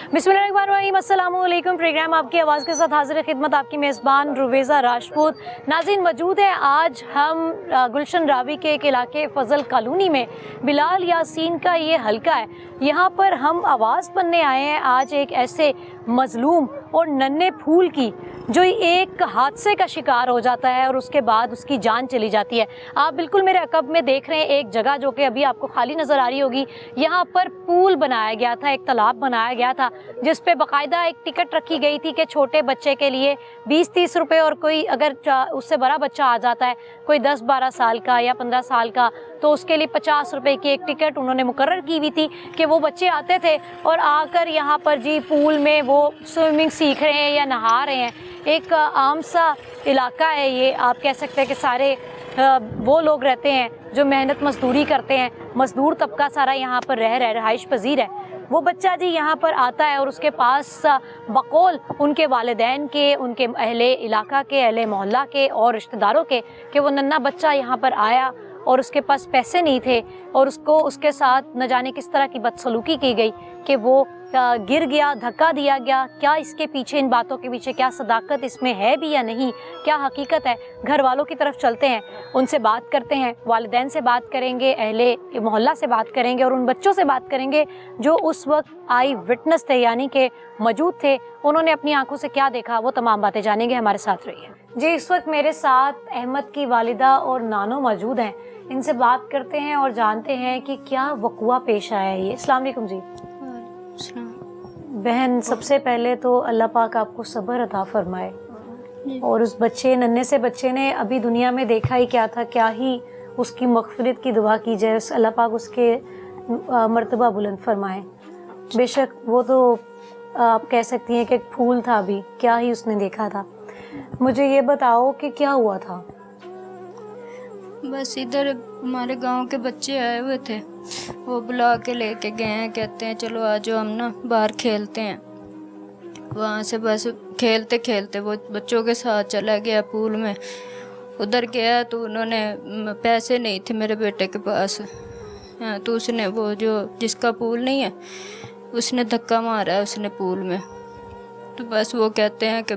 बिस्मिल्लाहिर्रहमानिर्रहीम, अस्सलामुअलैकुम। प्रोग्राम आपकी आवाज़ के साथ हाजिर खिदमत आपकी मेज़बान रुवेज़ा राजपूत। नाज़रीन मौजूद है आज हम गुलशन रावी के एक इलाके फ़ज़ल कॉलोनी में। बिलाल यासीन का ये हल्का है, यहाँ पर हम आवाज़ बनने आए हैं आज एक ऐसे मज़लूम और नन्हे फूल की जो एक हादसे का शिकार हो जाता है और उसके बाद उसकी जान चली जाती है। आप बिल्कुल मेरे अकब में देख रहे हैं एक जगह जो कि अभी आपको खाली नज़र आ रही होगी। यहाँ पर पूल बनाया गया था, एक तालाब बनाया गया था जिस पे बाकायदा एक टिकट रखी गई थी कि छोटे बच्चे के लिए 20-30 रुपये, और कोई अगर उससे बड़ा बच्चा आ जाता है, कोई 10-12 साल का या 15 साल का, तो उसके लिए 50 रुपये की एक टिकट उन्होंने मुकर्रर की हुई थी कि वो बच्चे आते थे और आकर यहाँ पर जी पूल में वो स्विमिंग सीख रहे हैं या नहा रहे हैं। एक आम सा इलाका है ये, आप कह सकते हैं कि सारे वो लोग रहते हैं जो मेहनत मजदूरी करते हैं, मजदूर तबका सारा यहाँ पर रहाइश पजीर है। वो बच्चा जी यहाँ पर आता है और उसके पास बकौल उनके वालिदैन के, उनके अहले इलाका के, अहले मोहल्ला के और रिश्तेदारों के कि वो नन्हा बच्चा यहाँ पर आया और उसके पास पैसे नहीं थे और उसके साथ न जाने किस तरह की बदसलूकी की गई कि वो गिर गया, धक्का दिया गया। क्या इसके पीछे, इन बातों के पीछे क्या सदाकत इसमें है भी या नहीं, क्या हकीकत है? घर वालों की तरफ चलते हैं, उनसे बात करते हैं, वालिदैन से बात करेंगे, अहले मोहल्ला से बात करेंगे और उन बच्चों से बात करेंगे जो उस वक्त आई विटनेस थे, यानी कि मौजूद थे। उन्होंने अपनी आंखों से क्या देखा, वो तमाम बातें जानेंगे। हमारे साथ रहिए जी। इस वक्त मेरे साथ अहमद की वालिदा और नानो मौजूद हैं, इनसे बात करते हैं और जानते हैं कि क्या वक़ुआ पेश आया है ये। अस्सलाम वालेकुम जी। बहन, सबसे पहले तो अल्लाह पाक आपको सब्र अता फरमाए, और उस बच्चे, नन्हे से बच्चे ने अभी दुनिया में देखा ही क्या था, क्या ही उसकी मग़फ़िरत की दुआ की जाए, अल्लाह पाक उसके मर्तबा बुलंद फरमाए। बेशक वो तो आप कह सकती हैं कि एक फूल था, अभी क्या ही उसने देखा था। मुझे ये बताओ कि क्या हुआ था? बस इधर हमारे गांव के बच्चे आए हुए थे, वो बुला के लेके गए हैं, कहते हैं चलो आ जाओ हम ना बाहर खेलते हैं। वहाँ से बस खेलते खेलते वो बच्चों के साथ चला गया पूल में। उधर गया तो उन्होंने पैसे नहीं थे मेरे बेटे के पास, तो उसने वो जो जिसका पूल नहीं है उसने धक्का मारा है उसने पूल में। तो बस वो कहते हैं कि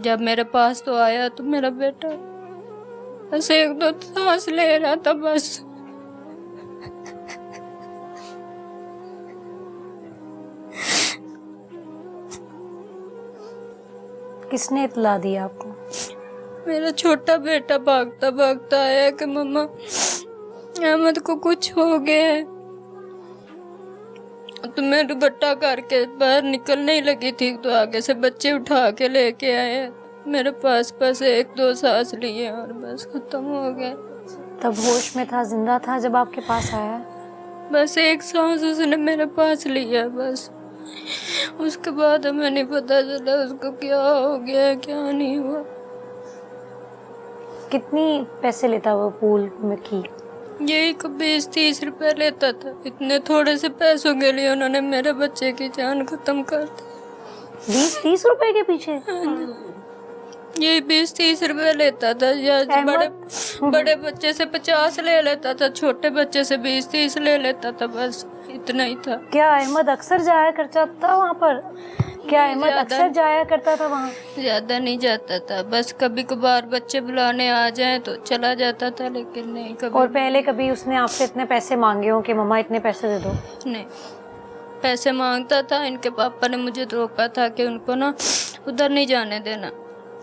जब मेरे पास तो आया तो मेरा बेटा बस एक दो सांस ले रहा था बस। किसने इत्तला दिया आपको? मेरा छोटा बेटा भागता भागता आया कि मम्मा अहमद को कुछ हो गया है। तो मैं दुपट्टा करके बाहर निकलने ही लगी थी तो आगे से बच्चे उठा के लेके आए मेरे पास, बस एक दो सांस लिए और बस खत्म हो गया। तब होश में था, जिंदा था जब आपके पास आया? बस एक सांस उसने मेरे पास लिया बस, उसके बाद हमें नहीं पता चला उसको क्या हो गया क्या नहीं हुआ। कितनी पैसे लेता वो पूल में की? यही को 20-30 रुपए लेता था। इतने थोड़े से पैसों के लिए उन्होंने मेरे बच्चे की जान खत्म कर दी। 20-30 रुपए के पीछे? यही 20-30 रुपए लेता था, या बड़े बच्चे से 50 ले लेता था, छोटे बच्चे से 20-30 ले लेता था, बस इतना ही था। क्या अहमद अक्सर जाया करता था वहाँ पर? क्या अहमद अक्सर जाया करता था वहाँ? ज्यादा नहीं जाता था, बस कभी कभार बच्चे बुलाने आ जाए तो चला जाता था, लेकिन नहीं कभी। और पहले कभी उसने आपसे इतने पैसे मांगे हो कि मम्मा इतने पैसे दे दो? नहीं, पैसे मांगता था। इनके पापा ने मुझे रोका था कि उनको ना उधर नहीं जाने देना,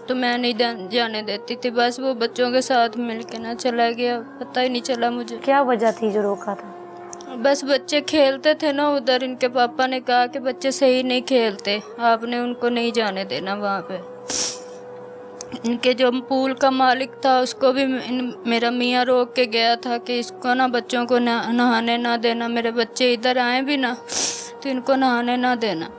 तो मैं नहीं जाने देती थी। बस वो बच्चों के साथ मिलके ना चला गया, पता ही नहीं चला मुझे। क्या वजह थी जो रोका था? बस बच्चे खेलते थे ना उधर, इनके पापा ने कहा कि बच्चे सही नहीं खेलते, आपने उनको नहीं जाने देना वहाँ पे। इनके जो पूल का मालिक था उसको भी मेरा मियाँ रोक के गया था कि इसको ना बच्चों को नहाने ना देना, मेरे बच्चे इधर आए भी ना तो इनको नहाने ना देना।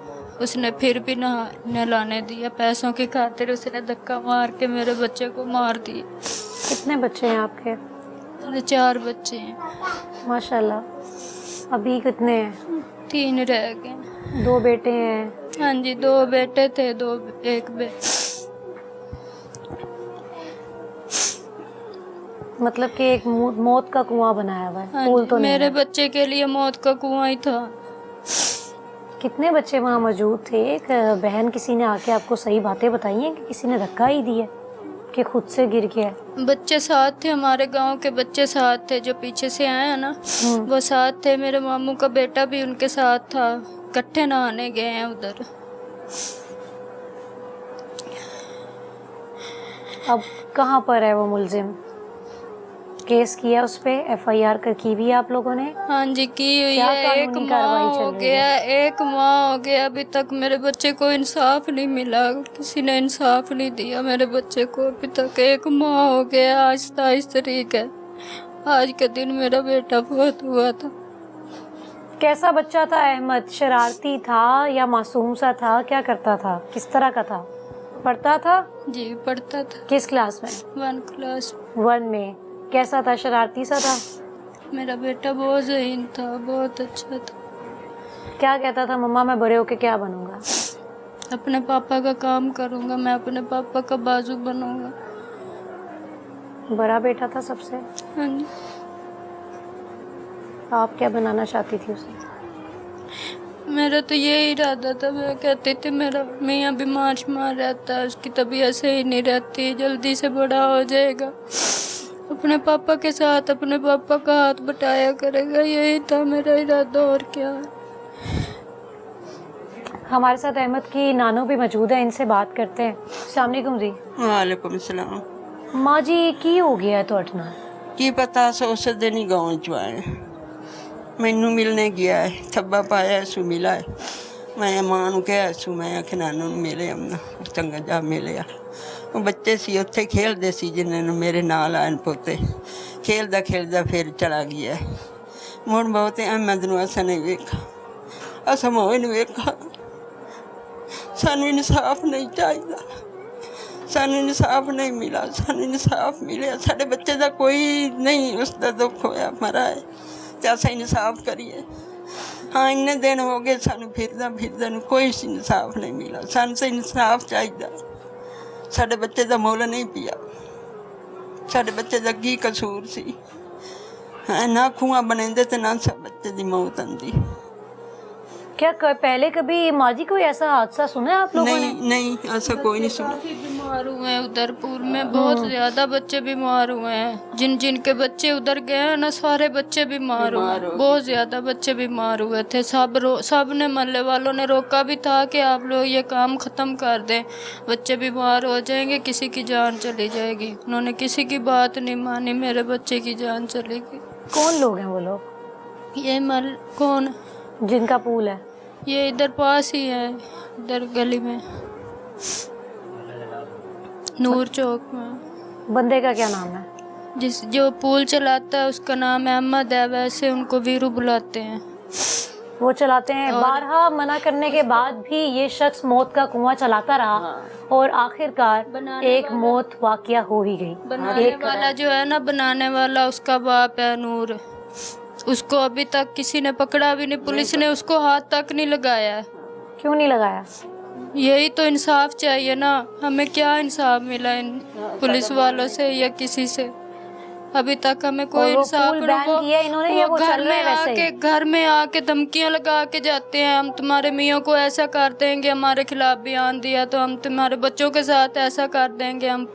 उसने फिर भी नहलाने दिया, पैसों की खातिर उसने धक्का मार के मेरे बच्चे को मार दिए। कितने बच्चे हैं आपके? 4 बच्चे हैं माशाल्लाह। अभी कितने हैं? 3 रह गए। 2 बेटे हैं? हाँ जी, 2 बेटे थे, एक मतलब कि एक मौत का कुआं बनाया हुआ है। हाँ पूल तो नहीं मेरे है। बच्चे के लिए मौत का कुआं ही था। कितने बच्चे वहाँ मौजूद थे? एक बहन किसी ने आके आपको सही बातें बताई हैं कि किसी ने धक्का ही दिया कि खुद से गिर गया? बच्चे साथ थे, हमारे गांव के बच्चे साथ थे, जो पीछे से आए हैं ना वो साथ थे। मेरे मामू का बेटा भी उनके साथ था, इकट्ठे नहाने गए हैं उधर। अब कहाँ पर है वो मुलजिम? केस किया उस पे? FIR की भी आप लोगों ने? हाँ जी की हुई क्या है। एक कानूनी माह कार्रवाई हो चल रही गया, है? एक माह हो गया, अभी तक मेरे बच्चे को इंसाफ नहीं मिला। किसी ने इंसाफ नहीं दिया मेरे बच्चे को अभी तक। 1 माह हो गया, आज 27 तारीख है, आज के दिन मेरा बेटा बहुत हुआ था। कैसा बच्चा था अहमद? शरारती था या मासूम सा था? क्या करता था? किस तरह का था? पढ़ता था? जी पढ़ता था। किस क्लास में? 1 क्लास। 1 में। कैसा था? शरारती सा था? मेरा बेटा बहुत ज़हीन था, बहुत अच्छा था। क्या कहता था? मम्मा मैं बड़े होके क्या बनूंगा? अपने पापा का काम करूंगा, मैं अपने पापा का बाजू बनूंगा। बड़ा बेटा था सबसे? हाँ जी। आप क्या बनाना चाहती थी उसे? मेरा तो यही इरादा था। मैं कहती थी मेरा मियाँ बीमार शिमार रहता है, उसकी तबीयत सही नहीं रहती, जल्दी से बड़ा हो जाएगा, अपने पापा के साथ अपने पापा का हाथ बटाया करेगा। यही था मेरा इरादा, और क्या। हमारे साथ अहमद की नानो भी मौजूद है, इनसे बात करते हैं। अस्सलाम वालेकुम जी। वालेकुम सलाम। माँ जी की हो गया ਤੁਹਾਡੇ ਨਾਲ? ਕੀ ਪਤਾ ਉਸ ਦਿਨ ਹੀ ਗਾਉਂ ਚ ਆਏ ਮੈਨੂੰ ਮਿਲਣੇ ਗਿਆ ਹੈ, ਥੱਬਾ ਪਾਇਆ ਸੂ ਮਿਲਾ ਹੈ। ਮੈਂ ਮਾਂ ਨੂੰ ਕਿਹਾ ਸੂ ਮੈਂ ਆਖਿਆ ਨਾਨੂ ਨੂੰ ਮਿਲੇ ਆਉਣਾ, ਚੰਗਾ ਜਾ ਮਿਲਿਆ। ਉਹ ਬੱਚੇ ਸੀ ਉੱਥੇ ਖੇਡਦੇ ਸੀ ਜਿਨ੍ਹਾਂ ਨੂੰ ਮੇਰੇ ਨਾਲ ਆਣ ਪੋਤੇ, ਖੇਡਦਾ ਖੇਡਦਾ ਫਿਰ ਚਲਾ ਗਿਆ। ਮੁੜ ਬਹੁਤ ਅਹਿਮਦ ਨੂੰ ਅਸਾਂ ਨਹੀਂ ਵੇਖਾ, ਅਸਾਂ ਮੋਹ ਨਹੀਂ ਵੇਖਾ। ਸਾਨੂੰ ਇਨਸਾਫ ਨਹੀਂ ਚਾਹੀਦਾ, ਸਾਨੂੰ ਇਨਸਾਫ ਨਹੀਂ ਮਿਲਾ, ਸਾਨੂੰ ਇਨਸਾਫ ਮਿਲਿਆ। ਸਾਡੇ ਬੱਚੇ ਦਾ ਕੋਈ ਨਹੀਂ ਉਸਦਾ ਦੁੱਖ ਹੋਇਆ ਮਰਾ ਹੈ ਤੇ ਅਸੀਂ ਇਨਸਾਫ ਕਰੀਏ। ਹਾਂ ਇੰਨੇ ਦਿਨ ਹੋ ਗਏ ਸਾਨੂੰ ਫਿਰਦਾ ਨੂੰ ਕੋਈ ਇਨਸਾਫ ਨਹੀਂ ਮਿਲਾ। ਸਾਨੂੰ ਤਾਂ ਇਨਸਾਫ ਚਾਹੀਦਾ। ਸਾਡੇ ਬੱਚੇ ਦਾ ਮੁੱਲ ਨਹੀਂ ਪਿਆ, ਸਾਡੇ ਬੱਚੇ ਦਾ ਕੀ ਕਸੂਰ ਸੀ? ਹਾਂ ਨਾ ਖੂਹਾਂ ਬਣਾਉਂਦੇ ਤੇ ਨਾ ਸਭ ਬੱਚੇ ਦੀ मौत आंदी। क्या पहले कभी माँ जी कोई ऐसा हादसा सुना है आप लोगों ने? नहीं ऐसा कोई नहीं सुना। काफी बीमार हुए हैं उधरपुर में, बहुत ज्यादा बच्चे बीमार हुए हैं। जिन के बच्चे उधर गए हैं ना सारे बच्चे बीमार हुए, बहुत ज्यादा बच्चे बीमार हुए थे। सब ने मोहल्ले वालों ने रोका भी था कि आप लोग ये काम खत्म कर दें, बच्चे बीमार हो जाएंगे, किसी की जान चली जाएगी। उन्होंने किसी की बात नहीं मानी, मेरे बच्चे की जान चली गई। कौन लोग हैं वो लोग? ये कौन? जिनका पूल है? ये इधर पास ही है, इधर गली में, नूर चौक में। बंदे का क्या नाम है? जो पूल चलाता है उसका नाम अहमद है, वैसे उनको वीरू बुलाते हैं। वो चलाते हैं। बारहा मना करने के बाद भी ये शख्स मौत का कुआं चलाता रहा और आखिरकार एक मौत वाकया हो ही गई। बनाने वाला जो है ना, बनाने वाला उसका बाप है नूर, उसको अभी तक किसी ने पकड़ा भी नहीं, पुलिस ने उसको हाथ तक नहीं लगाया। क्यों नहीं लगाया? यही तो इंसाफ चाहिए ना, हमें क्या इंसाफ मिला इन पुलिस वालों से या किसी से? अभी तक हमें कोई इंसाफ नहीं। वो घर में आके धमकियां लगा के जाते हैं, हम तुम्हारे मियाँ को ऐसा कर देंगे, हमारे खिलाफ बयान दिया तो हम तुम्हारे बच्चों के साथ ऐसा कर देंगे, हम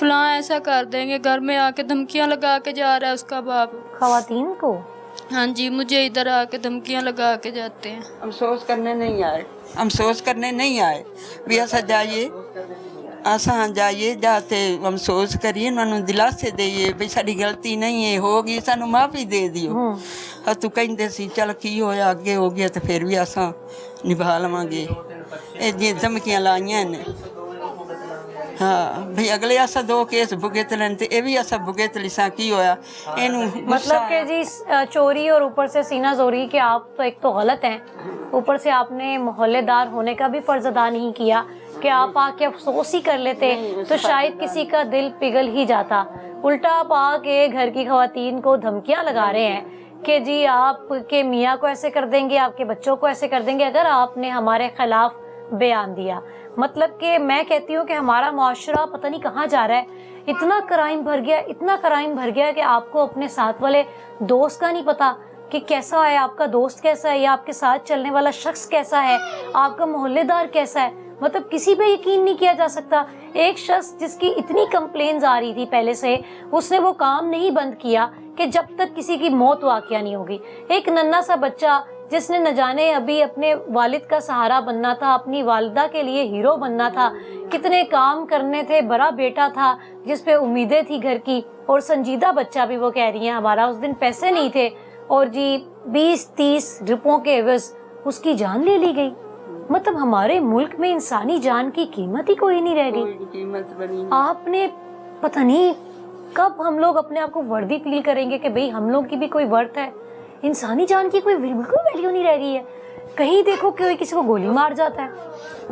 फलां ऐसा कर देंगे। घर में आके धमकियां लगा के जा रहा है उसका बाप खवातीन को। हाँ जी, मुझे इधर आके धमकियां लगा के जाते हैं। अफसोस करने नहीं आए, अफसोस करने नहीं आए भी ऐसा जाइए, असा जाइए जाते अफसोस करिए, उन्होंने दिलासे देइए भी साड़ी गलती नहीं है, होगी सानू माफ़ी दे दियो। तू कहते सी चल की होया अगे हो गया तो फिर भी असा निभा लवांगे। ये जी धमकियां लाइया ने। हाँ भाई अगले असा 2 केस भुगत लें तो ये भी असा भुगत लिसा की होया। मतलब कि जी चोरी और ऊपर से सीना जोरी के आप तो एक तो गलत हैं, ऊपर से आपने मोहल्लेदार होने का भी फर्ज अदा नहीं किया कि आप आके अफसोस ही कर लेते तो शायद किसी का दिल पिघल ही जाता। उल्टा आप आके घर की खवातीन को धमकियां लगा रहे हैं कि जी आपके मियाँ को ऐसे कर देंगे, आपके बच्चों को ऐसे कर देंगे अगर आपने हमारे खिलाफ बयान दिया। मतलब कि मैं कहती हूँ कि हमारा मुआशरा पता नहीं कहाँ जा रहा है। इतना क्राइम भर गया, इतना क्राइम भर गया कि आपको अपने साथ वाले दोस्त का नहीं पता, कि कैसा है आपका दोस्त, कैसा है या आपके साथ चलने वाला शख्स कैसा है, आपका मोहल्लेदार कैसा है, मतलब किसी पे यकीन नहीं किया जा सकता। एक शख्स जिसकी इतनी कंप्लेंट्स आ रही थी पहले से, उसने वो काम नहीं बंद किया कि जब तक किसी की मौत वाक़या नहीं होगी। एक नन्हा सा बच्चा जिसने न जाने अभी अपने वालिद का सहारा बनना था, अपनी वालिदा के लिए हीरो बनना था, कितने काम करने थे, बड़ा बेटा था जिस पे उम्मीदें थी घर की, और संजीदा बच्चा भी वो कह रही हैं हमारा, उस दिन पैसे नहीं थे और जी 20-30 रुपयों के एवज उसकी जान ले ली गई। मतलब हमारे मुल्क में इंसानी जान की कीमत ही कोई नहीं रह गई। कीमत बनी। आपने पता नहीं कब हम लोग अपने आप को वर्दी फील करेंगे कि भाई हम लोग की भी कोई वर्थ है। इंसानी जान की कोई बिल्कुल वैल्यू नहीं रह गई है। कहीं देखो कोई किसी को गोली मार जाता है,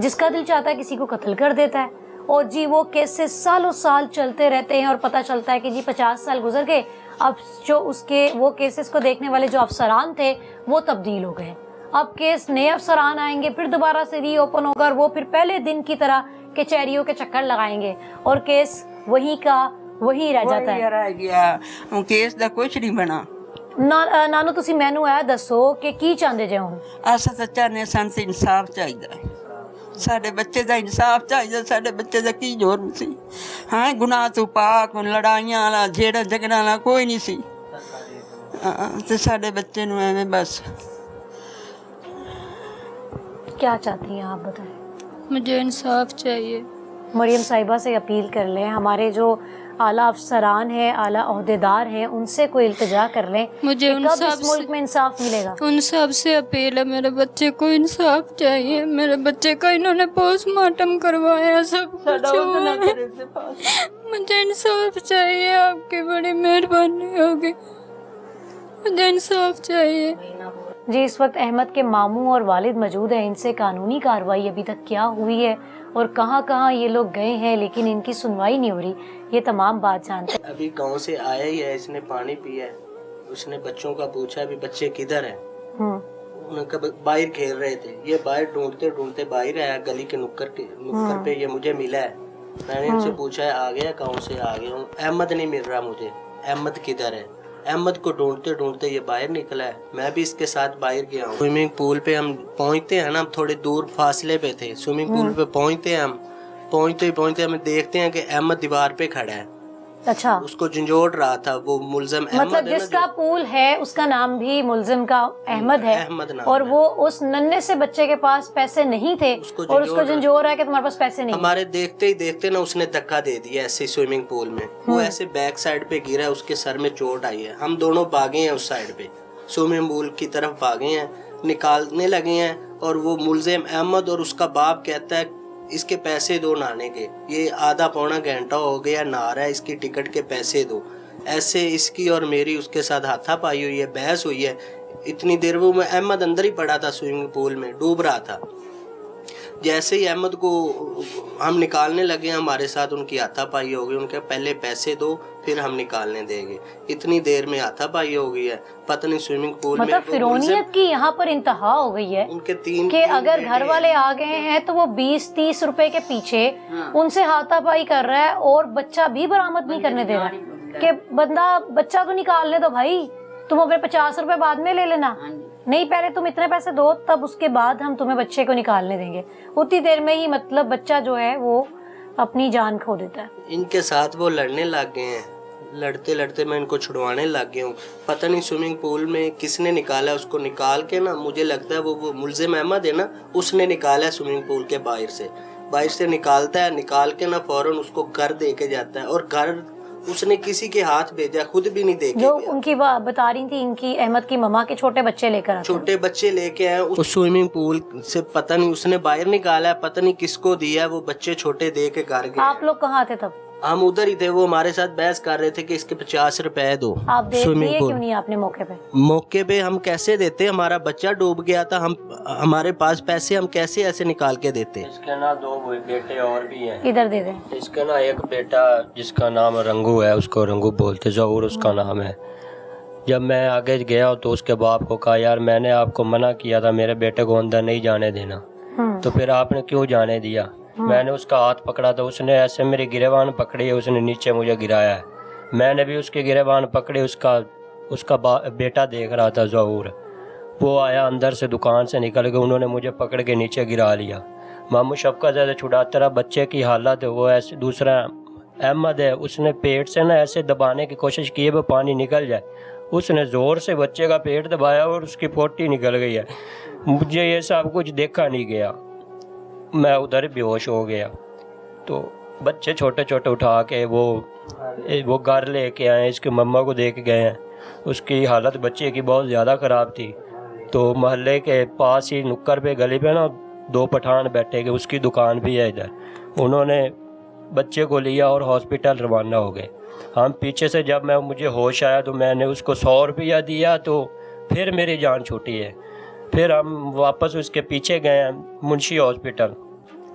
जिसका दिल चाहता है किसी को कत्ल कर देता है, और जी वो केसेस सालों साल चलते रहते हैं और पता चलता है कि जी 50 साल गुजर गए, अब जो उसके वो केसेस को देखने वाले जो अफसरान थे वो तब्दील हो गए। अब केस नए अफसरान आएंगे, फिर दोबारा से रीओपन होगा और वो फिर पहले दिन की तरह कचहरियों के चक्कर लगाएंगे और केस वही का वही रह जाता है। रह गया केस का कुछ नहीं बना। नानू तुसी मैनू ऐ दसो कि की चाहते जे हुण? अस सच्चा ने सन ते इंसाफ चाहिए, साडे बच्चे का इंसाफ चाहिए। साडे बच्चे का की जोर सी, हाँ गुनाह तो पाक, लड़ाइयां वाला झेड़ा झगड़ा वाला कोई नहीं सी। ते साडे बच्चे नूं एवें बस। क्या चाहती हैं आप बताएं? मुझे इंसाफ चाहिए। मरियम साहिबा से अपील कर लें, हमारे जो आला अफसरान हैं, आला ओहदेदार हैं, उनसे कोई इल्तिजा कर लें। मुझे उन कब सब इस मुल्क में इंसाफ मिलेगा? उन सब से अपील है, मेरे बच्चे को इंसाफ चाहिए। मेरे बच्चे का इन्होंने पोस्टमार्टम करवाया, सब कुछ हुआ है। मुझे इंसाफ चाहिए, आपकी बड़ी मेहरबानी होगी, मुझे इंसाफ चाहिए। जी इस वक्त अहमद के मामू और वालिद मौजूद हैं। इनसे कानूनी कार्रवाई अभी तक क्या हुई है और कहाँ कहाँ ये लोग गए हैं, लेकिन इनकी सुनवाई नहीं हो रही, ये तमाम बात जानते हैं। अभी गांव से आया ही है, इसने पानी पिया है, उसने बच्चों का पूछा अभी बच्चे किधर हैं। उनका बाहर खेल रहे थे, ये बाहर ढूंढते ढूंढते बाहर आया, गली के नुक्कड़ पे ये मुझे मिला है। मैंने इनसे पूछा है आ गया, गाँव से आ गया हूँ, अहमद नहीं मिल रहा मुझे, अहमद किधर है। अहमद को ढूंढते ढूंढते ये बाहर निकला है, मैं भी इसके साथ बाहर गया हूँ। स्विमिंग पूल पे हम पहुँचते हैं ना, हम थोड़े दूर फासले पे थे, स्विमिंग पूल पे पहुँचते हैं हम, पहुँचते हमें देखते हैं कि अहमद दीवार पे खड़ा है। अच्छा, उसको झंझोड़ रहा था वो मुलजम अहमद, मतलब जिसका पूल है उसका नाम भी मुलजिम का अहमद है, अहमद नाम और है। वो उस नन्हे से बच्चे के पास पैसे नहीं थे और उसको झंझोड़ रहा है कि तुम्हारे पास पैसे नहीं। हमारे देखते ही देखते ना उसने धक्का दे दिया ऐसे स्विमिंग पूल में, वो ऐसे बैक साइड पे गिरा है, उसके सर में चोट आई है। हम दोनों भागे हैं उस साइड पे, स्विमिंग पूल की तरफ भागे हैं, निकालने लगे हैं, और वो मुलजिम अहमद और उसका बाप कहता है इसके पैसे दो नहाने के, ये आधा पौना घंटा हो गया नहा रहा है, इसकी टिकट के पैसे दो। ऐसे इसकी और मेरी उसके साथ हाथापाई हुई है, बहस हुई है। इतनी देर वो मैं अहमद अंदर ही पड़ा था, स्विमिंग पूल में डूब रहा था। जैसे ही अहमद को हम निकालने लगे, हमारे साथ उनकी हाथापाई हो गई, उनके पहले पैसे दो फिर हम निकालने देंगे। इतनी देर में हाथापाई हो गई है, पता नहीं स्विमिंग पूल मतलब में फिरौनियत की यहाँ पर इंतहा हो गई है। उनके तीन कि अगर घर वाले आ गए हैं तो वो 20-30 रुपए के पीछे उनसे हाथापाई कर रहा है और बच्चा भी बरामद नहीं करने दे रहा कि बच्चा तो निकालने दो भाई, तुम अपने 50 रुपए बाद में ले लेना, नहीं पहले तुम इतने पैसे दो तब उसके बाद हम तुम्हें बच्चे को निकालने देंगे। उतनी देर में ही मतलब बच्चा जो है वो अपनी जान खो देता है। इनके साथ वो लड़ने लग गए हैं, लड़ते लड़ते मैं इनको छुड़वाने लग गया हूँ। पता नहीं स्विमिंग पूल में किसने निकाला, उसको निकाल के ना, मुझे लगता है वो मुलजिम अहमद है ना, उसने निकाला है स्विमिंग पूल के बाहर से निकालता है, निकाल के ना फौरन उसको घर दे के जाता है, और घर उसने किसी के हाथ भेजा, खुद भी नहीं दे के जो गया। उनकी बता रही थी इनकी अहमद की ममा के छोटे बच्चे लेकर आते हैं। छोटे बच्चे लेके आए उस स्विमिंग पूल से, पता नहीं उसने बाहर निकाला है, पता नहीं किसको दिया, वो बच्चे छोटे दे के घर गए। आप लोग कहाँ थे तब? हम उधर ही थे, वो हमारे साथ बहस कर रहे थे कि इसके 50 रुपए दो। आप देख स्विमिंग लिए पूल क्यों नहीं आपने मौके पे? मौके पे हम कैसे देते, हमारा बच्चा डूब गया था, हमारे पास पैसे हम कैसे ऐसे निकाल के देते। इसके ना 2 बेटे और भी हैं। इधर दे दें। इसका ना एक बेटा जिसका नाम रंगू है, उसको रंगू बोलते, ज़हूर उसका नाम है। जब मैं आगे गया तो उसके बाप को कहा यार मैंने आपको मना किया था मेरे बेटे को अंदर नहीं जाने देना, तो फिर आपने क्यों जाने दिया। मैंने उसका हाथ पकड़ा तो उसने ऐसे मेरी गिरेबान पकड़ी है, उसने नीचे मुझे गिराया है। मैंने भी उसकी गिरेबान पकड़ी, उसका उसका बेटा देख रहा था ज़हूर। वो आया अंदर से, दुकान से निकल के, उन्होंने मुझे पकड़ के नीचे गिरा लिया। मामू शफकत ज़्यादा छुड़ाता रहा। बच्चे की हालत है वो ऐसे, दूसरा अहमद है, उसने पेट से ना ऐसे दबाने की कोशिश की है वो पानी निकल जाए। उसने ज़ोर से बच्चे का पेट दबाया और उसकी पोटी निकल गई है। मुझे ये सब कुछ देखा नहीं गया, मैं उधर बेहोश हो गया। तो बच्चे छोटे छोटे उठा के वो घर लेके आए, इसकी मम्मा को दे के गए हैं। उसकी हालत बच्चे की बहुत ज़्यादा ख़राब थी। तो मोहल्ले के पास ही नुक्कड़ पे गली पे ना 2 पठान बैठे के, उसकी दुकान भी है इधर। उन्होंने बच्चे को लिया और हॉस्पिटल रवाना हो गए। हम पीछे से जब मुझे होश आया तो मैंने उसको 100 रुपया दिया, तो फिर मेरी जान छूटी है। फिर हम वापस उसके पीछे गए मुंशी हॉस्पिटल।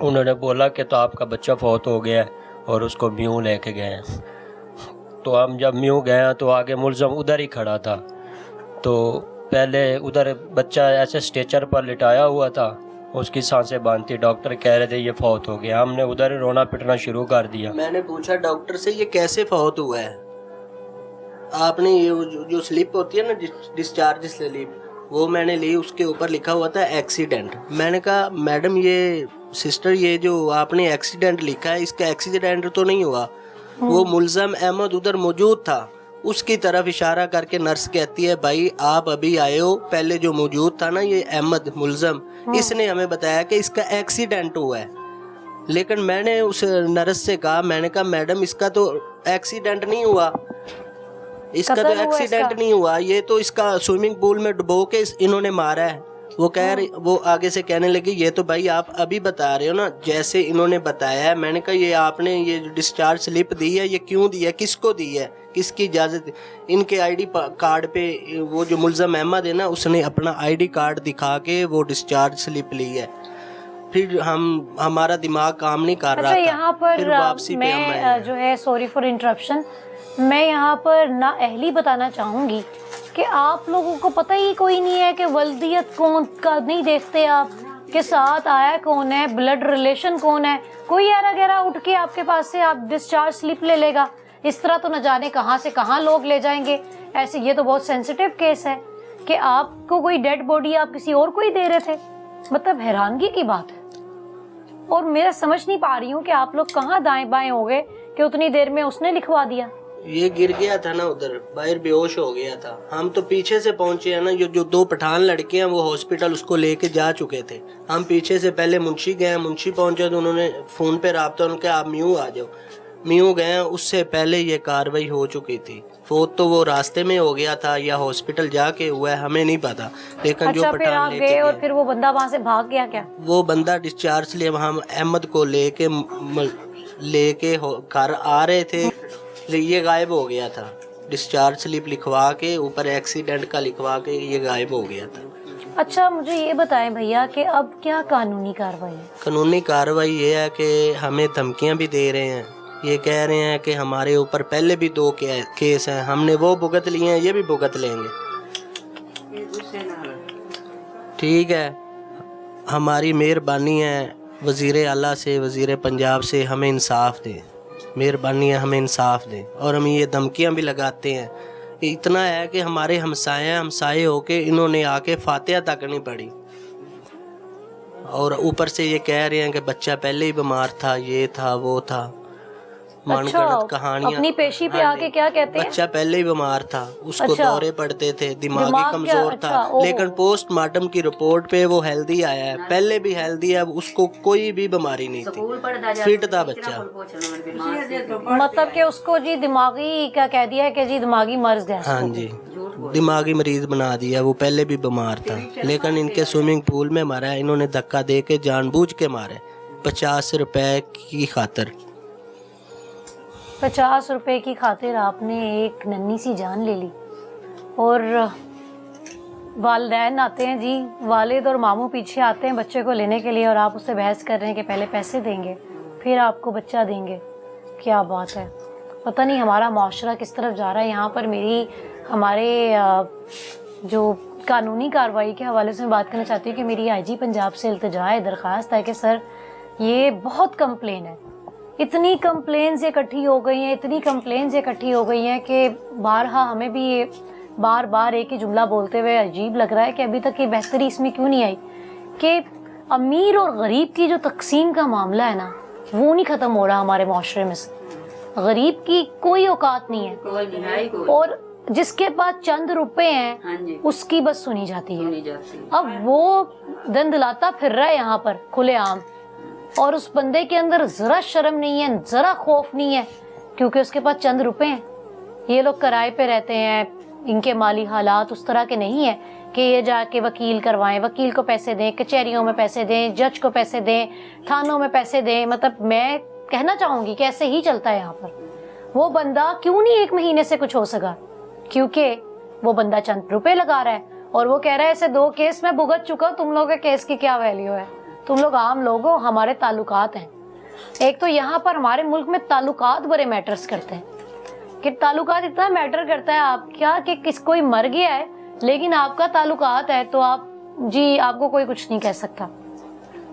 उन्होंने बोला कि तो आपका बच्चा फौत हो गया है, और उसको म्यू लेके गए हैं। तो हम जब म्यू गए तो आगे मुलज़म उधर ही खड़ा था। तो पहले उधर बच्चा ऐसे स्ट्रेचर पर लिटाया हुआ था, उसकी सांसें बंद थी। डॉक्टर कह रहे थे ये फौत हो गया। हमने उधर रोना पिटना शुरू कर दिया। मैंने पूछा डॉक्टर से ये कैसे फौत हुआ है। आपने ये जो स्लिप होती है ना, डिस्चार्ज स्लिप, वो मैंने ली, उसके ऊपर लिखा हुआ था एक्सीडेंट। मैंने कहा मैडम ये सिस्टर, ये जो आपने एक्सीडेंट लिखा है इसका एक्सीडेंट तो नहीं हुआ। वो मुलज़म अहमद उधर मौजूद था, उसकी तरफ इशारा करके नर्स कहती है भाई आप अभी आए हो, पहले जो मौजूद था ना ये अहमद मुलज़म, इसने हमें बताया कि इसका एक्सीडेंट हुआ है। लेकिन मैंने उस नर्स से कहा, मैंने कहा मैडम इसका तो एक्सीडेंट नहीं हुआ, इसका तो एक्सीडेंट नहीं हुआ, ये तो इसका स्विमिंग पूल में डुबो के इन्होंने मारा है। वो आगे से कहने लगी ये तो भाई आप अभी बता रहे हो ना जैसे इन्होंने बताया है। मैंने कहा ये आपने ये जो डिस्चार्ज स्लिप दी है ये क्यों दी है, किसको दी है, किसकी इजाज़त? इनके आईडी कार्ड पे वो जो मुलज़म अहमद है ना, उसने अपना आईडी कार्ड दिखा के वो डिस्चार्ज स्लिप ली है। फिर हमारा दिमाग काम नहीं कर रहा था। यहाँ पर फिर वापसी पे मैं जो है, सॉरी फॉर इंटरप्शन, मैं यहाँ पर नाअहली बताना चाहूँगी कि आप लोगों को पता ही कोई नहीं है कि वल्दियत कौन का नहीं देखते आप, के साथ आया कौन है, ब्लड रिलेशन कौन है। कोई यारा गैरा उठ के आपके पास से आप डिस्चार्ज स्लिप ले लेगा, इस तरह तो न जाने कहाँ से कहाँ लोग ले जाएंगे। ऐसे ये तो बहुत सेंसिटिव केस है कि आपको कोई डेड बॉडी आप किसी और को ही दे रहे थे। मतलब हैरानगी की बात है। और मेरा समझ नहीं पा रही हूँ कि आप लोग कहाँ दाएं बाएं हो गए कि उतनी देर में उसने लिखवा दिया। ये गिर गया था ना उधर, बाहर बेहोश हो गया था। हम तो पीछे से पहुंचे हैं ना, जो 2 पठान लड़के हैं वो हॉस्पिटल उसको लेके जा चुके थे। हम पीछे से पहले मुंशी गए, मुंशी पहुंचे तो उन्होंने फ़ोन पे राब्ता, उनके आप म्यू आ जाओ। म्यू गए, उससे पहले ये कार्रवाई हो चुकी थी। फौत तो वो रास्ते में हो गया था या हॉस्पिटल जाके हुआ है हमें नहीं पता। लेकिन अच्छा, जो पठान लेके और फिर वो बंदा वहाँ से भाग गया क्या? वो बंदा डिस्चार्ज लिए वहाँ अहमद को लेके घर आ रहे थे, ये गायब हो गया था। डिस्चार्ज स्लिप लिखवा के ऊपर एक्सीडेंट का लिखवा के ये गायब हो गया था। अच्छा, मुझे ये बताएं भैया कि अब क्या कानूनी कार्रवाई है? कानूनी कार्रवाई ये है कि हमें धमकियां भी दे रहे हैं। ये कह रहे हैं कि हमारे ऊपर पहले भी 2 केस हैं, हमने वो भुगत लिए हैं, ये भी भुगत लेंगे। ठीक है, हमारी मेहरबानी है वज़ीर आला से, वज़ीर पंजाब से, हमें इंसाफ दे, मेहरबानी है हमें इंसाफ दे। और हम ये धमकियां भी लगाते हैं। इतना है कि हमारे हमसाए होके इन्होंने आके फातिहा तक नहीं पढ़ी, और ऊपर से ये कह रहे हैं कि बच्चा पहले ही बीमार था, ये था वो था, मनगढ़ंत कहानियां। अपनी पेशी पे आके क्या कहते हैं? बच्चा पहले ही बीमार था, उसको दौरे पड़ते थे, दिमागी कमजोर था। लेकिन पोस्टमार्टम की रिपोर्ट पे वो हेल्दी आया है, पहले भी हेल्दी है, उसको कोई भी बीमारी नहीं थी, फिट था बच्चा। मतलब कि उसको जी दिमागी क्या कह दिया है कि जी दिमागी मर्ज है। हाँ जी, दिमागी मरीज बना दिया। वो पहले भी बीमार था, लेकिन इनके स्विमिंग पूल में मारा, इन्होंने धक्का दे के जानबूझ के मारे 50 रुपए की खातिर। 50 रुपए की खातिर आपने एक नन्ही सी जान ले ली। और वालिदैन आते हैं जी, वालिद और मामू पीछे आते हैं बच्चे को लेने के लिए, और आप उससे बहस कर रहे हैं कि पहले पैसे देंगे फिर आपको बच्चा देंगे। क्या बात है, पता नहीं हमारा माशरा किस तरफ जा रहा है। यहाँ पर हमारे जो कानूनी कार्रवाई के हवाले से मैं बात करना चाहती हूँ कि मेरी आईजी पंजाब से इल्तिजा है, दरख्वास्त है कि सर ये बहुत कंप्लेन है, इतनी कंप्लेंट्स इकट्ठी हो गई हैं, इतनी कंप्लेंट्स इकट्ठी हो गई हैं कि बारहा हमें भी ये बार बार एक ही जुमला बोलते हुए अजीब लग रहा है कि अभी तक ये बेहतरी इसमें क्यों नहीं आई कि अमीर और गरीब की जो तकसीम का मामला है ना, वो नहीं ख़त्म हो रहा हमारे माशरे में से। गरीब की कोई औकात नहीं है और जिसके पास चंद रुपए हैं उसकी बस सुनी जाती है। अब वो दंदलाता फिर रहा है यहाँ पर खुलेआम, और उस बंदे के अंदर ज़रा शर्म नहीं है, ज़रा खौफ नहीं है, क्योंकि उसके पास चंद रुपए हैं। ये लोग किराए पे रहते हैं, इनके माली हालात उस तरह के नहीं है कि ये जाके वकील करवाएं, वकील को पैसे दें, कचहरियों में पैसे दें, जज को पैसे दें, थानों में पैसे दें। मतलब मैं कहना चाहूँगी कि ऐसे ही चलता है यहाँ पर। वो बंदा क्यों नहीं 1 महीने से कुछ हो सका, क्योंकि वो बंदा चंद रुपए लगा रहा है और वो कह रहा है ऐसे 2 केस में भुगत चुका, तुम लोगों के केस की क्या वैल्यू है, तुम लोग आम लोग हो, हमारे ताल्लुकात हैं। एक तो यहाँ पर हमारे मुल्क में ताल्लुकात बड़े मैटर्स करते हैं कि ताल्लुकात इतना मैटर करता है आप क्या कि किस कोई मर गया है लेकिन आपका ताल्लुकात है तो आप जी आपको कोई कुछ नहीं कह सकता।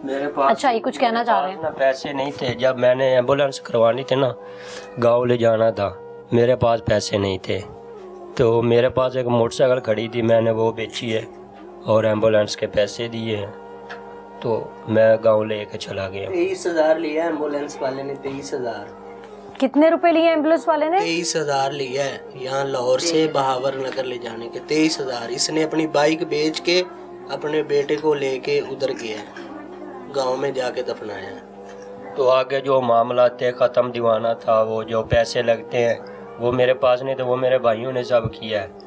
मेरे पास अच्छा, ये कुछ कहना चाह रहे हैं? ना पैसे नहीं थे, जब मैंने एम्बुलेंस करवानी थी ना, गांव ले जाना था, मेरे पास पैसे नहीं थे, तो मेरे पास एक मोटरसाइकिल खड़ी थी, मैंने वो बेची है और एम्बुलेंस के पैसे दिए हैं, तो मैं गांव लेके चला गया। 23,000 लिया एम्बुलेंस वाले ने। 23,000। कितने रुपए लिए एम्बुलेंस वाले ने? 23,000 लिया है यहाँ लाहौर से बहावर नगर ले जाने के। 23,000 इसने अपनी बाइक बेच के अपने बेटे को लेके उधर गया, गांव में जाके दफनाया। तो आगे जो मामला थे ख़त्म दीवाना था, वो जो पैसे लगते हैं वो मेरे पास नहीं थे, वो मेरे भाइयों ने सब किया है।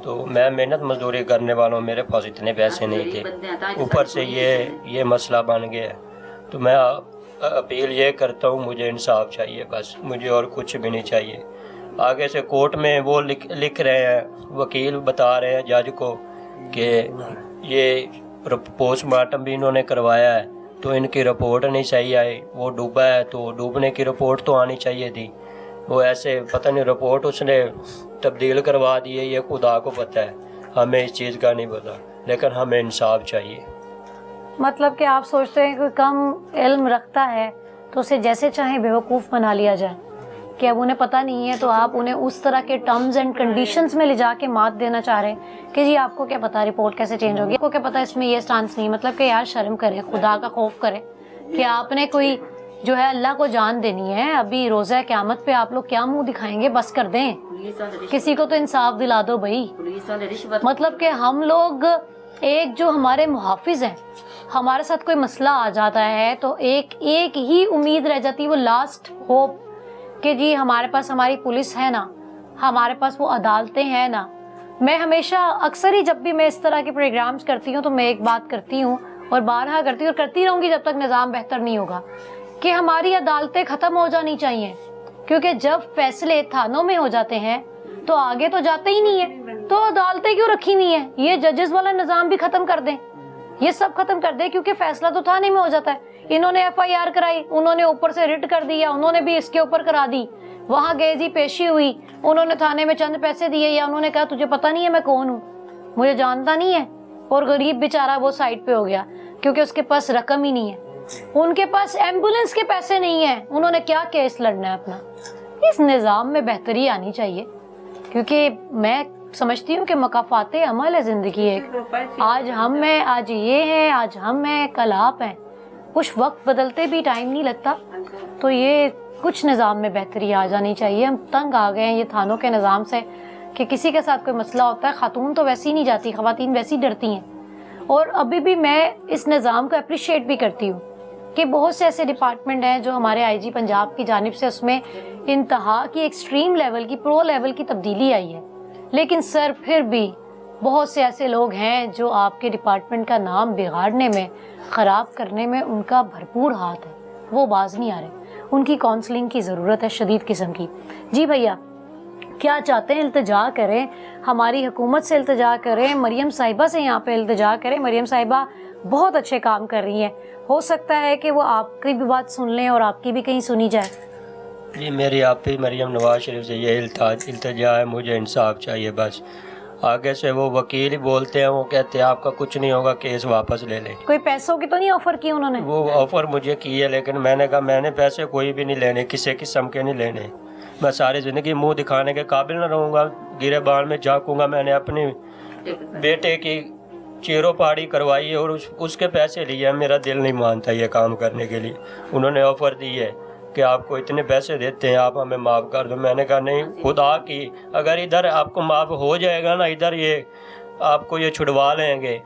तो मैं मेहनत मजदूरी करने वालों, मेरे पास इतने पैसे नहीं थे, ऊपर से ये मसला बन गया है। तो मैं अपील ये करता हूँ, मुझे इंसाफ चाहिए बस, मुझे और कुछ भी नहीं चाहिए। आगे से कोर्ट में वो लिख रहे हैं, वकील बता रहे हैं जज को कि ये पोस्टमार्टम भी इन्होंने करवाया है तो इनकी रिपोर्ट नहीं सही आई, वो डूबा है तो डूबने की रिपोर्ट तो आनी चाहिए थी, वो ऐसे पता नहीं रिपोर्ट उसने तब्दील करवा दी है, ये खुदा को पता है, हमें इस चीज़ का नहीं पता, लेकिन हमें इंसाफ चाहिए। मतलब कि आप सोचते हैं कि कम इल्म रखता है तो उसे जैसे चाहे बेवकूफ़ बना लिया जाए, कि अब उन्हें पता नहीं है तो आप उन्हें उस तरह के टर्म्स एंड कंडीशंस में ले जाके मात देना चाह रहे हैं कि जी आपको क्या पता रिपोर्ट कैसे चेंज होगी, आपको क्या पता इसमें ये स्टांस नहीं। मतलब कि यार शर्म करें, खुदा का खौफ करें कि आपने कोई जो है अल्लाह को जान देनी है। अभी रोज़ा क़यामत पे आप लोग क्या मुंह दिखाएंगे, बस कर दें, किसी को तो इंसाफ दिला दो भाई। मतलब कि हम लोग एक जो हमारे मुहाफिज हैं, हमारे साथ कोई मसला आ जाता है तो एक ही उम्मीद रह जाती है, वो लास्ट होप कि जी हमारे पास हमारी पुलिस है ना, हमारे पास वो अदालतें हैं ना। मैं हमेशा अक्सर ही जब भी मैं इस तरह के प्रोग्राम्स करती हूँ तो मैं एक बात करती हूँ और बारहा करती हूँ और करती रहूँगी जब तक निज़ाम बेहतर नहीं होगा, कि हमारी अदालतें ख़त्म हो जानी चाहिए, क्योंकि जब फैसले थानों में हो जाते हैं तो आगे तो जाते ही नहीं है, तो अदालतें क्यों रखी हुई हैं? ये जजेस वाला निज़ाम भी ख़त्म कर दें, ये सब खत्म कर दे, क्योंकि फैसला तो थाने में हो जाता है। इन्होंने FIR कराई, उन्होंने ऊपर से रिट कर दिया, उन्होंने भी इसके ऊपर करा दी, वहाँ गेजी पेशी हुई, उन्होंने थाने में चंद पैसे दिए या उन्होंने कहा तुझे पता नहीं है मैं कौन हूँ, मुझे जानता नहीं है, और गरीब बेचारा वो साइड पे हो गया क्योंकि उसके पास रकम ही नहीं है, उनके पास एम्बुलेंस के पैसे नहीं है, उन्होंने क्या केस लड़ना है अपना। इस निज़ाम में बेहतरी आनी चाहिए, क्योंकि मैं समझती हूँ कि मकाफाते अमल है ज़िंदगी एक। आज हम हैं, आज ये हैं, आज हम हैं, कल आप हैं। कुछ वक्त बदलते भी टाइम नहीं लगता, तो ये कुछ निज़ाम में बेहतरी आ जानी चाहिए। हम तंग आ गए हैं ये थानों के निज़ाम से कि किसी के साथ कोई मसला होता है, खातून तो वैसी नहीं जाती, ख़वातीन वैसी डरती हैं। और अभी भी मैं इस निज़ाम को अप्रिशिएट भी करती हूँ कि बहुत से ऐसे डिपार्टमेंट हैं जो हमारे IG पंजाब की जानिब से उसमें इंतहा की एक्सट्रीम लेवल की, प्रो लेवल की तब्दीली आई है, लेकिन सर फिर भी बहुत से ऐसे लोग हैं जो आपके डिपार्टमेंट का नाम बिगाड़ने में, ख़राब करने में उनका भरपूर हाथ है, वो बाज नहीं आ रहे। उनकी काउंसलिंग की ज़रूरत है शदीद किस्म की। जी भैया, क्या चाहते हैं? इल्तिजा करें, हमारी हुकूमत से इल्तिजा करें, मरियम साहिबा से यहाँ पे इल्तिजा करें। मरियम साहिबा बहुत अच्छे काम कर रही हैं, हो सकता है कि वो आपकी भी बात सुन लें और आपकी भी कहीं सुनी जाए। ये मेरी आप ही मरियम नवाज शरीफ से ये इल्तिजा है, मुझे इंसाफ चाहिए बस। आगे से वो वकील ही बोलते हैं, वो कहते हैं आपका कुछ नहीं होगा, केस वापस ले लें। कोई पैसों की तो नहीं ऑफ़र की उन्होंने? वो ऑफ़र मुझे की है, लेकिन मैंने कहा मैंने पैसे कोई भी नहीं लेने, किसी किस्म के नहीं लेने, मैं सारी ज़िंदगी मुंह दिखाने के काबिल न रहूँगा, गिरेबान में झाँकूँगा। मैंने अपने बेटे की चेहरों पहाड़ी करवाई है और उसके पैसे लिए हैं। मेरा दिल नहीं मानता ये काम करने के लिए। उन्होंने ऑफ़र दी है कि आपको इतने पैसे देते हैं, आप हमें माफ़ कर दो। मैंने कहा नहीं, खुदा की अगर इधर आपको माफ़ हो जाएगा ना, इधर ये आपको ये छुड़वा लेंगे,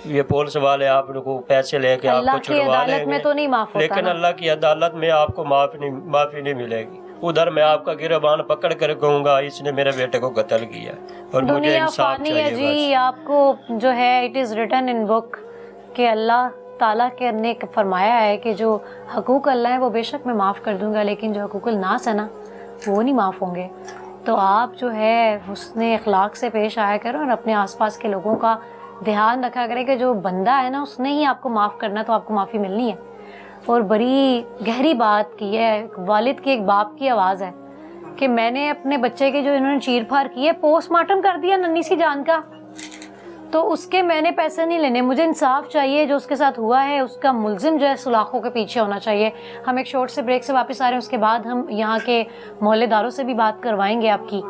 ये पुलिस वाले आप लोगों को पैसे लेके आपको छुड़वा लेंगे, में तो नहीं माफ़ होता लेकिन अल्लाह की अदालत में आपको माफ़ी नहीं मिलेगी। उधर मैं आपका गिरबान पकड़ कर कहूँगा इसने मेरे बेटे को कत्ल किया और मुझे दुनिया इंसाफ फानी है चाहिए जी। आपको जो है it is written in book कि अल्लाह ताला के ने फरमाया है कि जो हकूक़ अल्लाह है वो बेशक मैं माफ़ कर दूंगा, लेकिन जो हकूक़ुल नास है ना वो नहीं माफ़ होंगे। तो आप जो है हुस्ने अखलाक से पेश आया करो और अपने आसपास के लोगों का ध्यान रखा करें कि जो बंदा है ना उसने ही आपको माफ़ करना, तो आपको माफ़ी मिलनी है। और बड़ी गहरी बात की है, वालिद की एक बाप की आवाज़ है कि मैंने अपने बच्चे की जो इन्होंने चीर फाड़ की है, पोस्टमार्टम कर दिया नन्ही सी जान का, तो उसके मैंने पैसे नहीं लेने, मुझे इंसाफ चाहिए। जो उसके साथ हुआ है उसका मुलजिम जो है सुलाखों के पीछे होना चाहिए। हम एक शॉर्ट से ब्रेक से वापस आ रहे हैं, उसके बाद हम यहाँ के मोहल्लेदारों से भी बात करवाएंगे आपकी,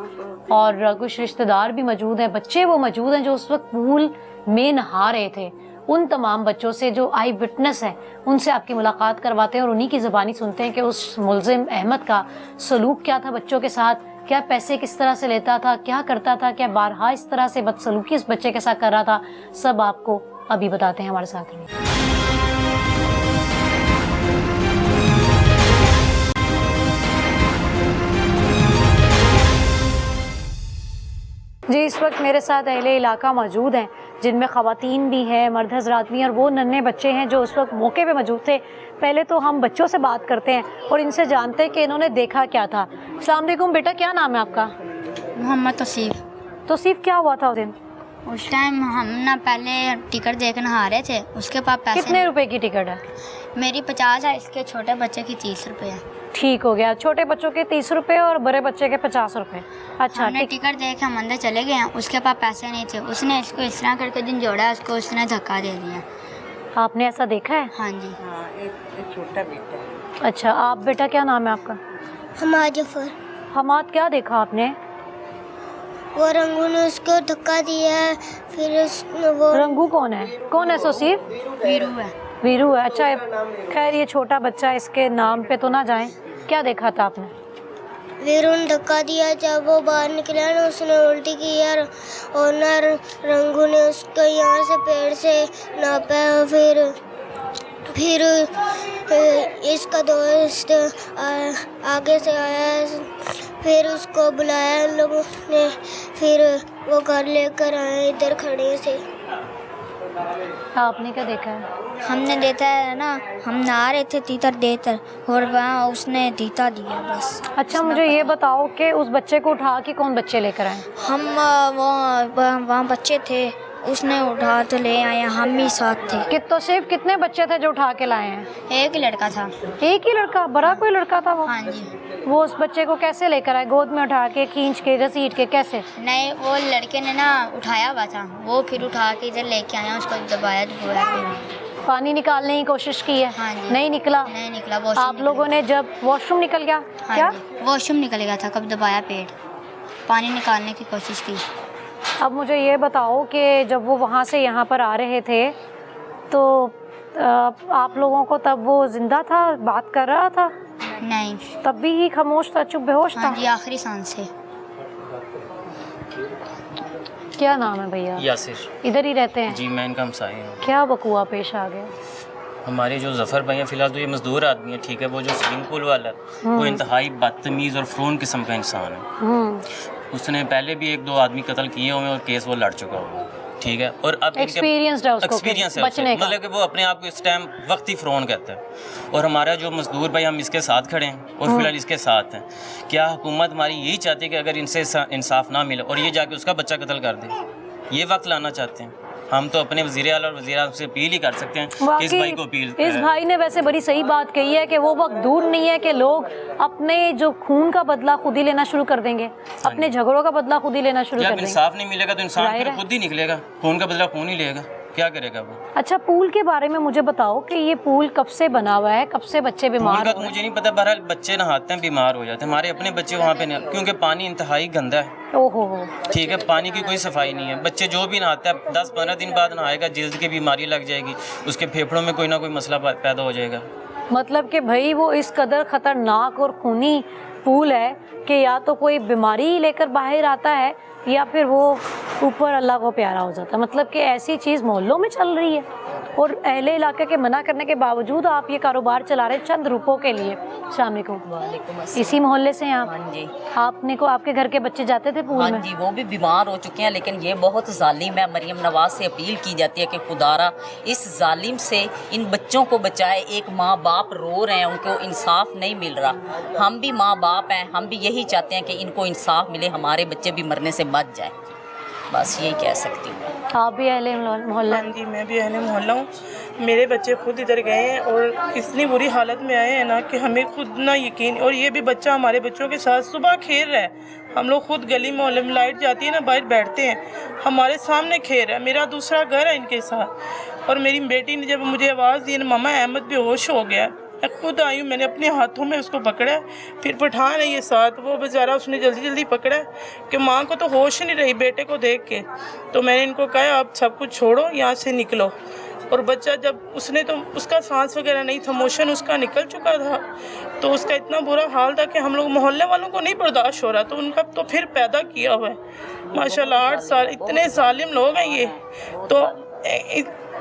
और कुछ रिश्तेदार भी मौजूद हैं, बच्चे वो मौजूद हैं जो उस वक्त पूल में नहा रहे थे। उन तमाम बच्चों से जो आई विटनेस है उनसे आपकी मुलाकात करवाते हैं और उन्हीं की ज़बानी सुनते हैं कि उस मुलजिम अहमद का सलूक क्या था बच्चों के साथ, क्या पैसे किस तरह से लेता था, क्या करता था, क्या बारहा इस तरह से बदसलूकी इस बच्चे के साथ कर रहा था। सब आपको अभी बताते हैं, हमारे साथ रहिए। जी, इस वक्त मेरे साथ अहले इलाका मौजूद हैं, जिनमें ख़वातीन भी हैं, मर्द हज़रात भी हैं, और वो नन्हे बच्चे हैं जो उस वक्त मौके पे मौजूद थे। पहले तो हम बच्चों से बात करते हैं और इनसे जानते हैं कि इन्होंने देखा क्या था। अस्सलाम वालेकुम बेटा, क्या नाम है आपका? मोहम्मद तौसीफ। तौसीफ, क्या हुआ था उस दिन? उस टाइम हम ना पहले टिकट देखने आ रहे थे, उसके पास पैसे कितने रुपए की टिकट है? मेरी 50 है, इसके छोटे बच्चे की 30 रुपये है। ठीक हो गया, छोटे बच्चों के 30 रुपये और बड़े बच्चे के 50 रुपये। अच्छा, हमने टिकट देखे, हम अंदर चले गए हैं, उसके पास पैसे नहीं थे, उसने इसको इस तरह करके दिन जोड़ा, उसको उसने धक्का दे दिया। आपने ऐसा देखा है? हाँ जी। एक छोटा बेटा है। अच्छा, आप बेटा क्या नाम है आपका? हमाद जफर। हमाद, क्या देखा आपने? वो रंगू ने उसको धक्का दिया, फिर वो रंगू कौन है? कौन है तौसीफ? वीरू है। वीरू है। अच्छा, खैर ये छोटा बच्चा, इसके नाम पे तो ना जाएं। क्या देखा था आपने? वीरू ने धक्का दिया, जब वो बाहर निकला ना उसने उल्टी की यार, और ना रंगू ने उसको यहाँ से पेड़ से नापा, फिर इसका दोस्त आगे से आया, फिर उसको बुलाया लोगों ने, फिर वो घर लेकर आए इधर खड़े से। आपने क्या देखा है? हमने देखा है ना, हम नहा रहे थे तीतर देतर, और वहाँ उसने दीता दिया बस। अच्छा, मुझे ये बताओ कि उस बच्चे को उठा के कौन बच्चे लेकर आए? हम वहाँ बच्चे थे, उसने उठा तो ले आए, हम ही साथ थे। तो सिर्फ कितने बच्चे थे जो उठा के लाए हैं? एक ही लड़का था। एक ही लड़का? बड़ा कोई लड़का था वो? हाँ जी। वो उस बच्चे को कैसे लेकर आए? गोद में उठा के, खींच के, घसीट के, कैसे? नहीं, वो लड़के ने ना उठाया हुआ था, वो फिर उठा के इधर लेके आया, उसको दबाया धोया फिर। पानी निकालने की कोशिश की है? हाँ जी। नहीं निकला? नहीं निकला। वॉशरूम आप लोगों ने जब वॉशरूम निकल गया? हाँ क्या? वॉशरूम निकल गया था, कब दबाया पेट, पानी निकालने की कोशिश की। अब मुझे ये बताओ कि जब वो वहाँ से यहाँ पर आ रहे थे तो आप लोगों को तब वो जिंदा था, बात कर रहा था? नहीं। तब भी ही खामोश था, चुप बेहोश था? हाँ जी, आखिरी सांस से। क्या नाम है भैया? यासिर। इधर ही रहते हैं जी, मैं इनका हमसाई हूँ। क्या वकूआ पेश आ गया? हमारे जो जफ़र भाई हैं, फ़िलहाल तो ये मज़दूर आदमी है, ठीक है। वो जो स्विमिंग पूल वाला है वो इंतहाई बदतमीज़ और फ़्रोन किस्म का इंसान है। उसने पहले भी 1-2 आदमी कत्ल किए हुए और केस वो लड़ चुका हुआ, ठीक है। और अब एक्सपीरियंस है उसको, एक्सपीरियंस है बचने का। मतलब कि वो अपने आप को इस टाइम वक्ती फ़्रोन कहता है। और हमारा जो मज़दूर भाई, हम इसके साथ खड़े हैं और फिलहाल इसके साथ हैं। क्या हुकूमत हमारी यही चाहती है कि अगर इनसे इंसाफ ना मिले और ये जाके उसका बच्चा कत्ल कर दे, ये वक्त लाना चाहते हैं? हम तो अपने वज़ीर आला और वज़ीर आज़म से अपील ही कर सकते हैं कि इस भाई को अपील। इस भाई ने वैसे बड़ी सही बात कही है कि वो वक्त दूर नहीं है कि लोग अपने जो खून का बदला खुद ही लेना शुरू कर देंगे, अपने झगड़ों का बदला खुद ही लेना शुरू कर जब देंगे। इंसाफ नहीं मिलेगा तो इंसान फिर खुद ही निकलेगा, खून का बदला खून ही लेगा। क्या करेगा वो? अच्छा, पूल के बारे में मुझे बताओ कि ये पूल कब से बना हुआ है, कब से बच्चे बीमार पूल का हो तो रहे मुझे नहीं पता, बहरहाल बच्चे नहाते हैं बीमार हो जाते हैं, हमारे अपने बच्चे वहाँ पे नहीं, क्योंकि पानी इंतहाई गंदा है। हैं? ओहो हो। ठीक है, पानी की कोई सफाई नहीं है। बच्चे जो भी नहाते हैं 10-15 दिन बाद नहाएगा, जल्द की बीमारी लग जाएगी, उसके फेफड़ों में कोई ना कोई मसला पैदा हो जाएगा। मतलब कि भाई वो इस कदर खतरनाक और खूनी पूल है कि या तो कोई बीमारी लेकर बाहर आता है या फिर वो ऊपर अल्लाह को प्यारा हो जाता है। मतलब कि ऐसी चीज़ मोहल्लों में चल रही है और अहले इलाके के मना करने के बावजूद आप ये कारोबार चला रहे हैं चंद रुपयों के लिए। अस्सलाम वालेकुम। इसी मोहल्ले से हैं आप? हाँ जी। आपने को आपके घर के बच्चे जाते थे पूल हाँ में? जी, वो भी बीमार हो चुके हैं, लेकिन ये बहुत जालिम है। मरियम नवाज से अपील की जाती है कि खुदारा इस जालिम से इन बच्चों को बचाए। एक माँ बाप रो रहे हैं, उनको इंसाफ नहीं मिल रहा। हम भी माँ बाप हैं, हम भी यही चाहते हैं कि इनको इंसाफ मिले, हमारे बच्चे भी मरने से बच जाए। बस यही कह सकती हूँ। आप भी अहले मोहल्ला? हाँ जी, मैं भी अहले मोहल्ला हूँ। मेरे बच्चे खुद इधर गए हैं और इतनी बुरी हालत में आए हैं ना कि हमें खुद ना यकीन। और ये भी बच्चा हमारे बच्चों के साथ सुबह खेल रहा है। हम लोग खुद गली मोहल्ले में लाइट जाती है ना, बाहर बैठते हैं, हमारे सामने खेल रहा है। मेरा दूसरा घर है इनके साथ। और मेरी बेटी ने जब मुझे आवाज़ दी ना, मामा अहमद बेहोश हो गया, मैं खुद आई हूँ, मैंने अपने हाथों में उसको पकड़ा। फिर पठान है ये साथ, वो बेचारा उसने जल्दी जल्दी पकड़ा कि माँ को तो होश नहीं रही बेटे को देख के। तो मैंने इनको कहा आप सब कुछ छोड़ो, यहाँ से निकलो। और बच्चा जब उसने तो उसका सांस वगैरह नहीं था, मोशन उसका निकल चुका था, तो उसका इतना बुरा हाल था कि हम लोग मोहल्ले वालों को नहीं बर्दाश्त हो रहा। तो उनका तो फिर पैदा किया हुआ है माशाल्लाह 8 साल। इतने जालिम लोग हैं ये। तो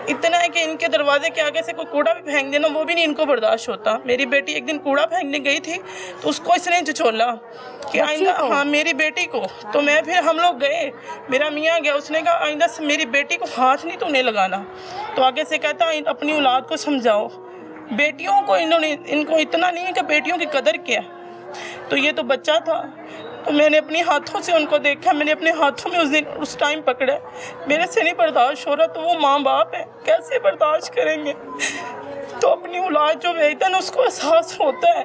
इतना है कि इनके दरवाजे के आगे से कोई कूड़ा भी फेंक देना वो भी नहीं इनको बर्दाश्त होता। मेरी बेटी एक दिन कूड़ा फेंकने गई थी तो उसको इसने झचोला कि आइंदा, हाँ मेरी बेटी को। तो मैं फिर हम लोग गए, मेरा मियाँ गया, उसने कहा आइंदा से मेरी बेटी को हाथ नहीं तूने लगाना। तो आगे से कहता अपनी औलाद को समझाओ। बेटियों को इनको इतना नहीं है कि बेटियों की कदर क्या। तो ये तो बच्चा था, तो मैंने अपने हाथों से उनको देखा, मैंने अपने हाथों में उस टाइम पकड़ा। मेरे से नहीं बर्दाश्त हो रहा। तो वो माँ बाप है, कैसे बर्दाश्त करेंगे। तो अपनी औलाद जो भेजता है ना, उसको एहसास होता है।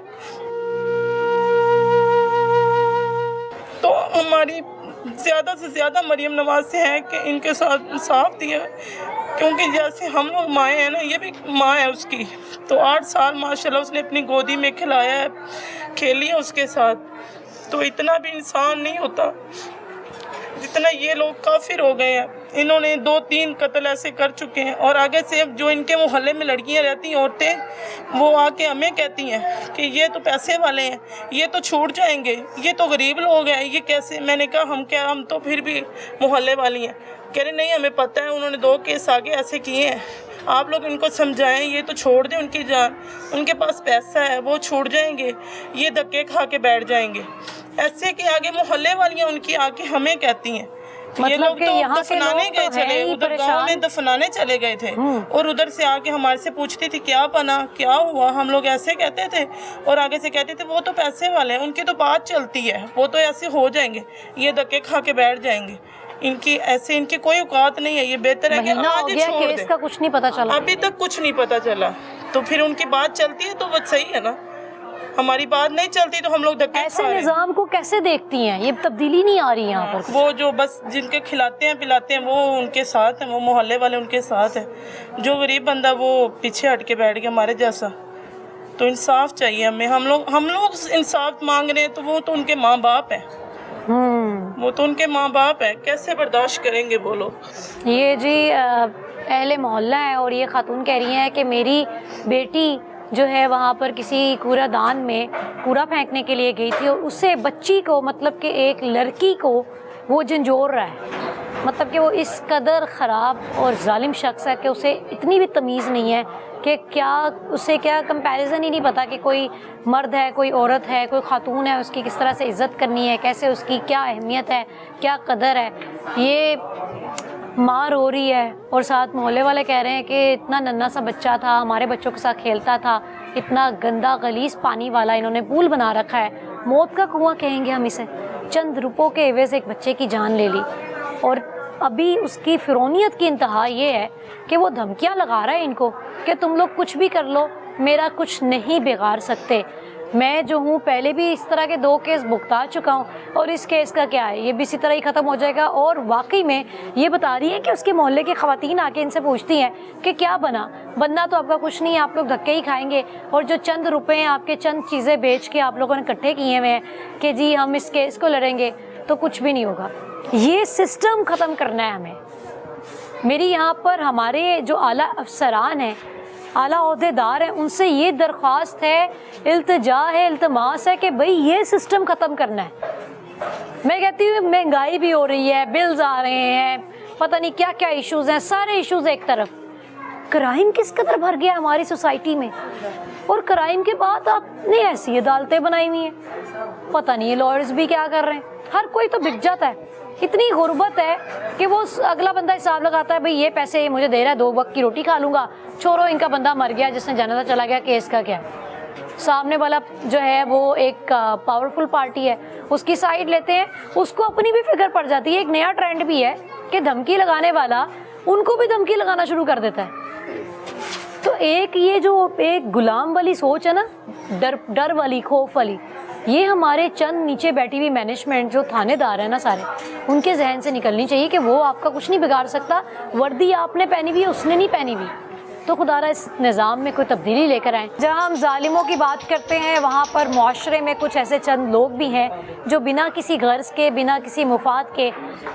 तो हमारी ज़्यादा से ज़्यादा मरियम नवाज से है कि इनके साथ इंसाफ दिया, क्योंकि जैसे हम लोग माएँ हैं ना, ये भी माँ है उसकी। तो 8 साल माशाल्लाह उसने अपनी गोदी में खिलाया है, खेली है उसके साथ। तो इतना भी इंसान नहीं होता जितना ये लोग काफिर हो गए हैं। इन्होंने 2-3 कत्ल ऐसे कर चुके हैं। और आगे से अब जो इनके मोहल्ले में लड़कियां रहती हैं, औरतें, वो आके हमें कहती हैं कि ये तो पैसे वाले हैं, ये तो छूट जाएंगे, ये तो गरीब लोग हैं, ये कैसे। मैंने कहा हम तो फिर भी मोहल्ले वाली हैं। कह रहे नहीं हमें पता है, उन्होंने 2 केस आगे ऐसे किए हैं, आप लोग इनको समझाएं, ये तो छोड़ दें उनकी जान, उनके पास पैसा है, वो छूट जाएंगे, ये धक्के खा के बैठ जाएंगे। ऐसे कि आगे मोहल्ले वालियाँ उनकी आके हमें कहती हैं। मतलब ये लोग कि तो यहाँ के दफनाने लोग गए तो हैं चले, ही उधर गाँव परेशान। में दफनाने चले गए थे और उधर से आके हमारे से पूछती थी क्या बना, क्या हुआ। हम लोग ऐसे कहते थे और आगे से कहते थे वो तो पैसे वाले हैं, उनकी तो बात चलती है, वो तो ऐसे हो जाएंगे, ये धक्के खा के बैठ जाएंगे। इनकी कोई औकात नहीं है। ये बेहतर है कि आज ही छोड़ केस दें। का कुछ नहीं पता चला, अभी तक कुछ नहीं पता चला। तो फिर उनकी बात चलती है तो वो सही है ना, हमारी बात नहीं चलती तो हम लोग धक्के ऐसे खा रहे हैं। निज़ाम को कैसे देखती हैं? ये तब्दीली नहीं आ रही यहाँ पर। वो जो बस जिनके खिलाते हैं पिलाते हैं वो उनके साथ हैं, वो मोहल्ले वाले उनके साथ हैं। जो गरीब बंदा वो पीछे हट के बैठ गया हमारे जैसा। तो इंसाफ चाहिए हमें। हम लोग इंसाफ मांग रहे हैं तो वो तो उनके माँ बाप हैं, वो तो उनके माँ बाप हैं, कैसे बर्दाश्त करेंगे वो लोग। ये जी अहले मोहल्ला है और ये खातून कह रही हैं कि मेरी बेटी जो है वहाँ पर किसी कूड़ादान में कूड़ा फेंकने के लिए गई थी और उससे बच्ची को, मतलब कि एक लड़की को वो झंझोर रहा है। मतलब कि वो इस कदर ख़राब और जालिम शख्स है कि उसे इतनी भी तमीज़ नहीं है कि क्या उसे क्या कंपैरिजन ही नहीं पता कि कोई मर्द है, कोई औरत है, कोई खातून है, उसकी किस तरह से इज़्ज़त करनी है, कैसे उसकी क्या अहमियत है, क्या कदर है। ये माँ रो रही है और साथ मोहल्ले वाले कह रहे हैं कि इतना नन्हा सा बच्चा था, हमारे बच्चों के साथ खेलता था, इतना गंदा गलीस पानी वाला इन्होंने पूल बना रखा है, मौत का कुआं कहेंगे हम इसे। चंद रुपयों के एवज़ एक बच्चे की जान ले ली और अभी उसकी फिरौनियत की इंतहा ये है कि वो धमकियां लगा रहा है इनको कि तुम लोग कुछ भी कर लो, मेरा कुछ नहीं बिगाड़ सकते। मैं जो हूँ पहले भी इस तरह के 2 केस भुगता चुका हूँ और इस केस का क्या है, ये भी इसी तरह ही ख़त्म हो जाएगा। और वाकई में ये बता रही है कि उसके मोहल्ले की ख़वातीन आके इनसे पूछती हैं कि क्या बनना तो आपका कुछ नहीं है, आप लोग धक्के ही खाएंगे और जो चंद रुपए आपके चंद चीज़ें बेच के आप लोगों ने इकट्ठे किए हुए हैं कि जी हम इस केस को लड़ेंगे, तो कुछ भी नहीं होगा। ये सिस्टम ख़त्म करना है हमें। मेरी यहाँ पर हमारे जो आला अफसरान हैं, आला ओहदेदार हैं, उनसे ये दरख्वास्त है, इल्तिजा है, इल्तमास है कि भाई ये सिस्टम ख़त्म करना है। मैं कहती हूँ महंगाई भी हो रही है, बिल्स आ रहे हैं, पता नहीं क्या क्या इश्यूज़ हैं, सारे इश्यूज़ एक तरफ, क्राइम किस कदर भर गया हमारी सोसाइटी में। और क्राइम के बाद आपने ऐसी अदालतें बनाई हुई हैं, पता नहीं ये लॉयर्स भी क्या कर रहे हैं, हर कोई तो बिक जाता है। इतनी गुर्बत है कि वो अगला बंदा हिसाब लगाता है, भाई ये पैसे ये मुझे दे रहा है, 2 वक्त की रोटी खा लूँगा, छोड़ो इनका बंदा मर गया, जिसने जाना था चला गया, केस का क्या। सामने वाला जो है वो एक पावरफुल पार्टी है, उसकी साइड लेते हैं, उसको अपनी भी फिक्र पड़ जाती है। एक नया ट्रेंड भी है कि धमकी लगाने वाला उनको भी धमकी लगाना शुरू कर देता है। तो एक ये जो एक गुलाम वाली सोच है ना, डर वाली, खौफ वाली, ये हमारे चंद नीचे बैठी हुई मैनेजमेंट जो थानेदार है ना सारे, उनके जहन से निकलनी चाहिए कि वो आपका कुछ नहीं बिगाड़ सकता। वर्दी आपने पहनी हुई है, उसने नहीं पहनी हुई। तो खुदारा इस निज़ाम में कोई तब्दीली लेकर आएँ। जहाँ हम जालिमों की बात करते हैं, वहाँ पर मुआशरे में कुछ ऐसे चंद लोग भी हैं जो बिना किसी गर्ज के, बिना किसी मुफाद के,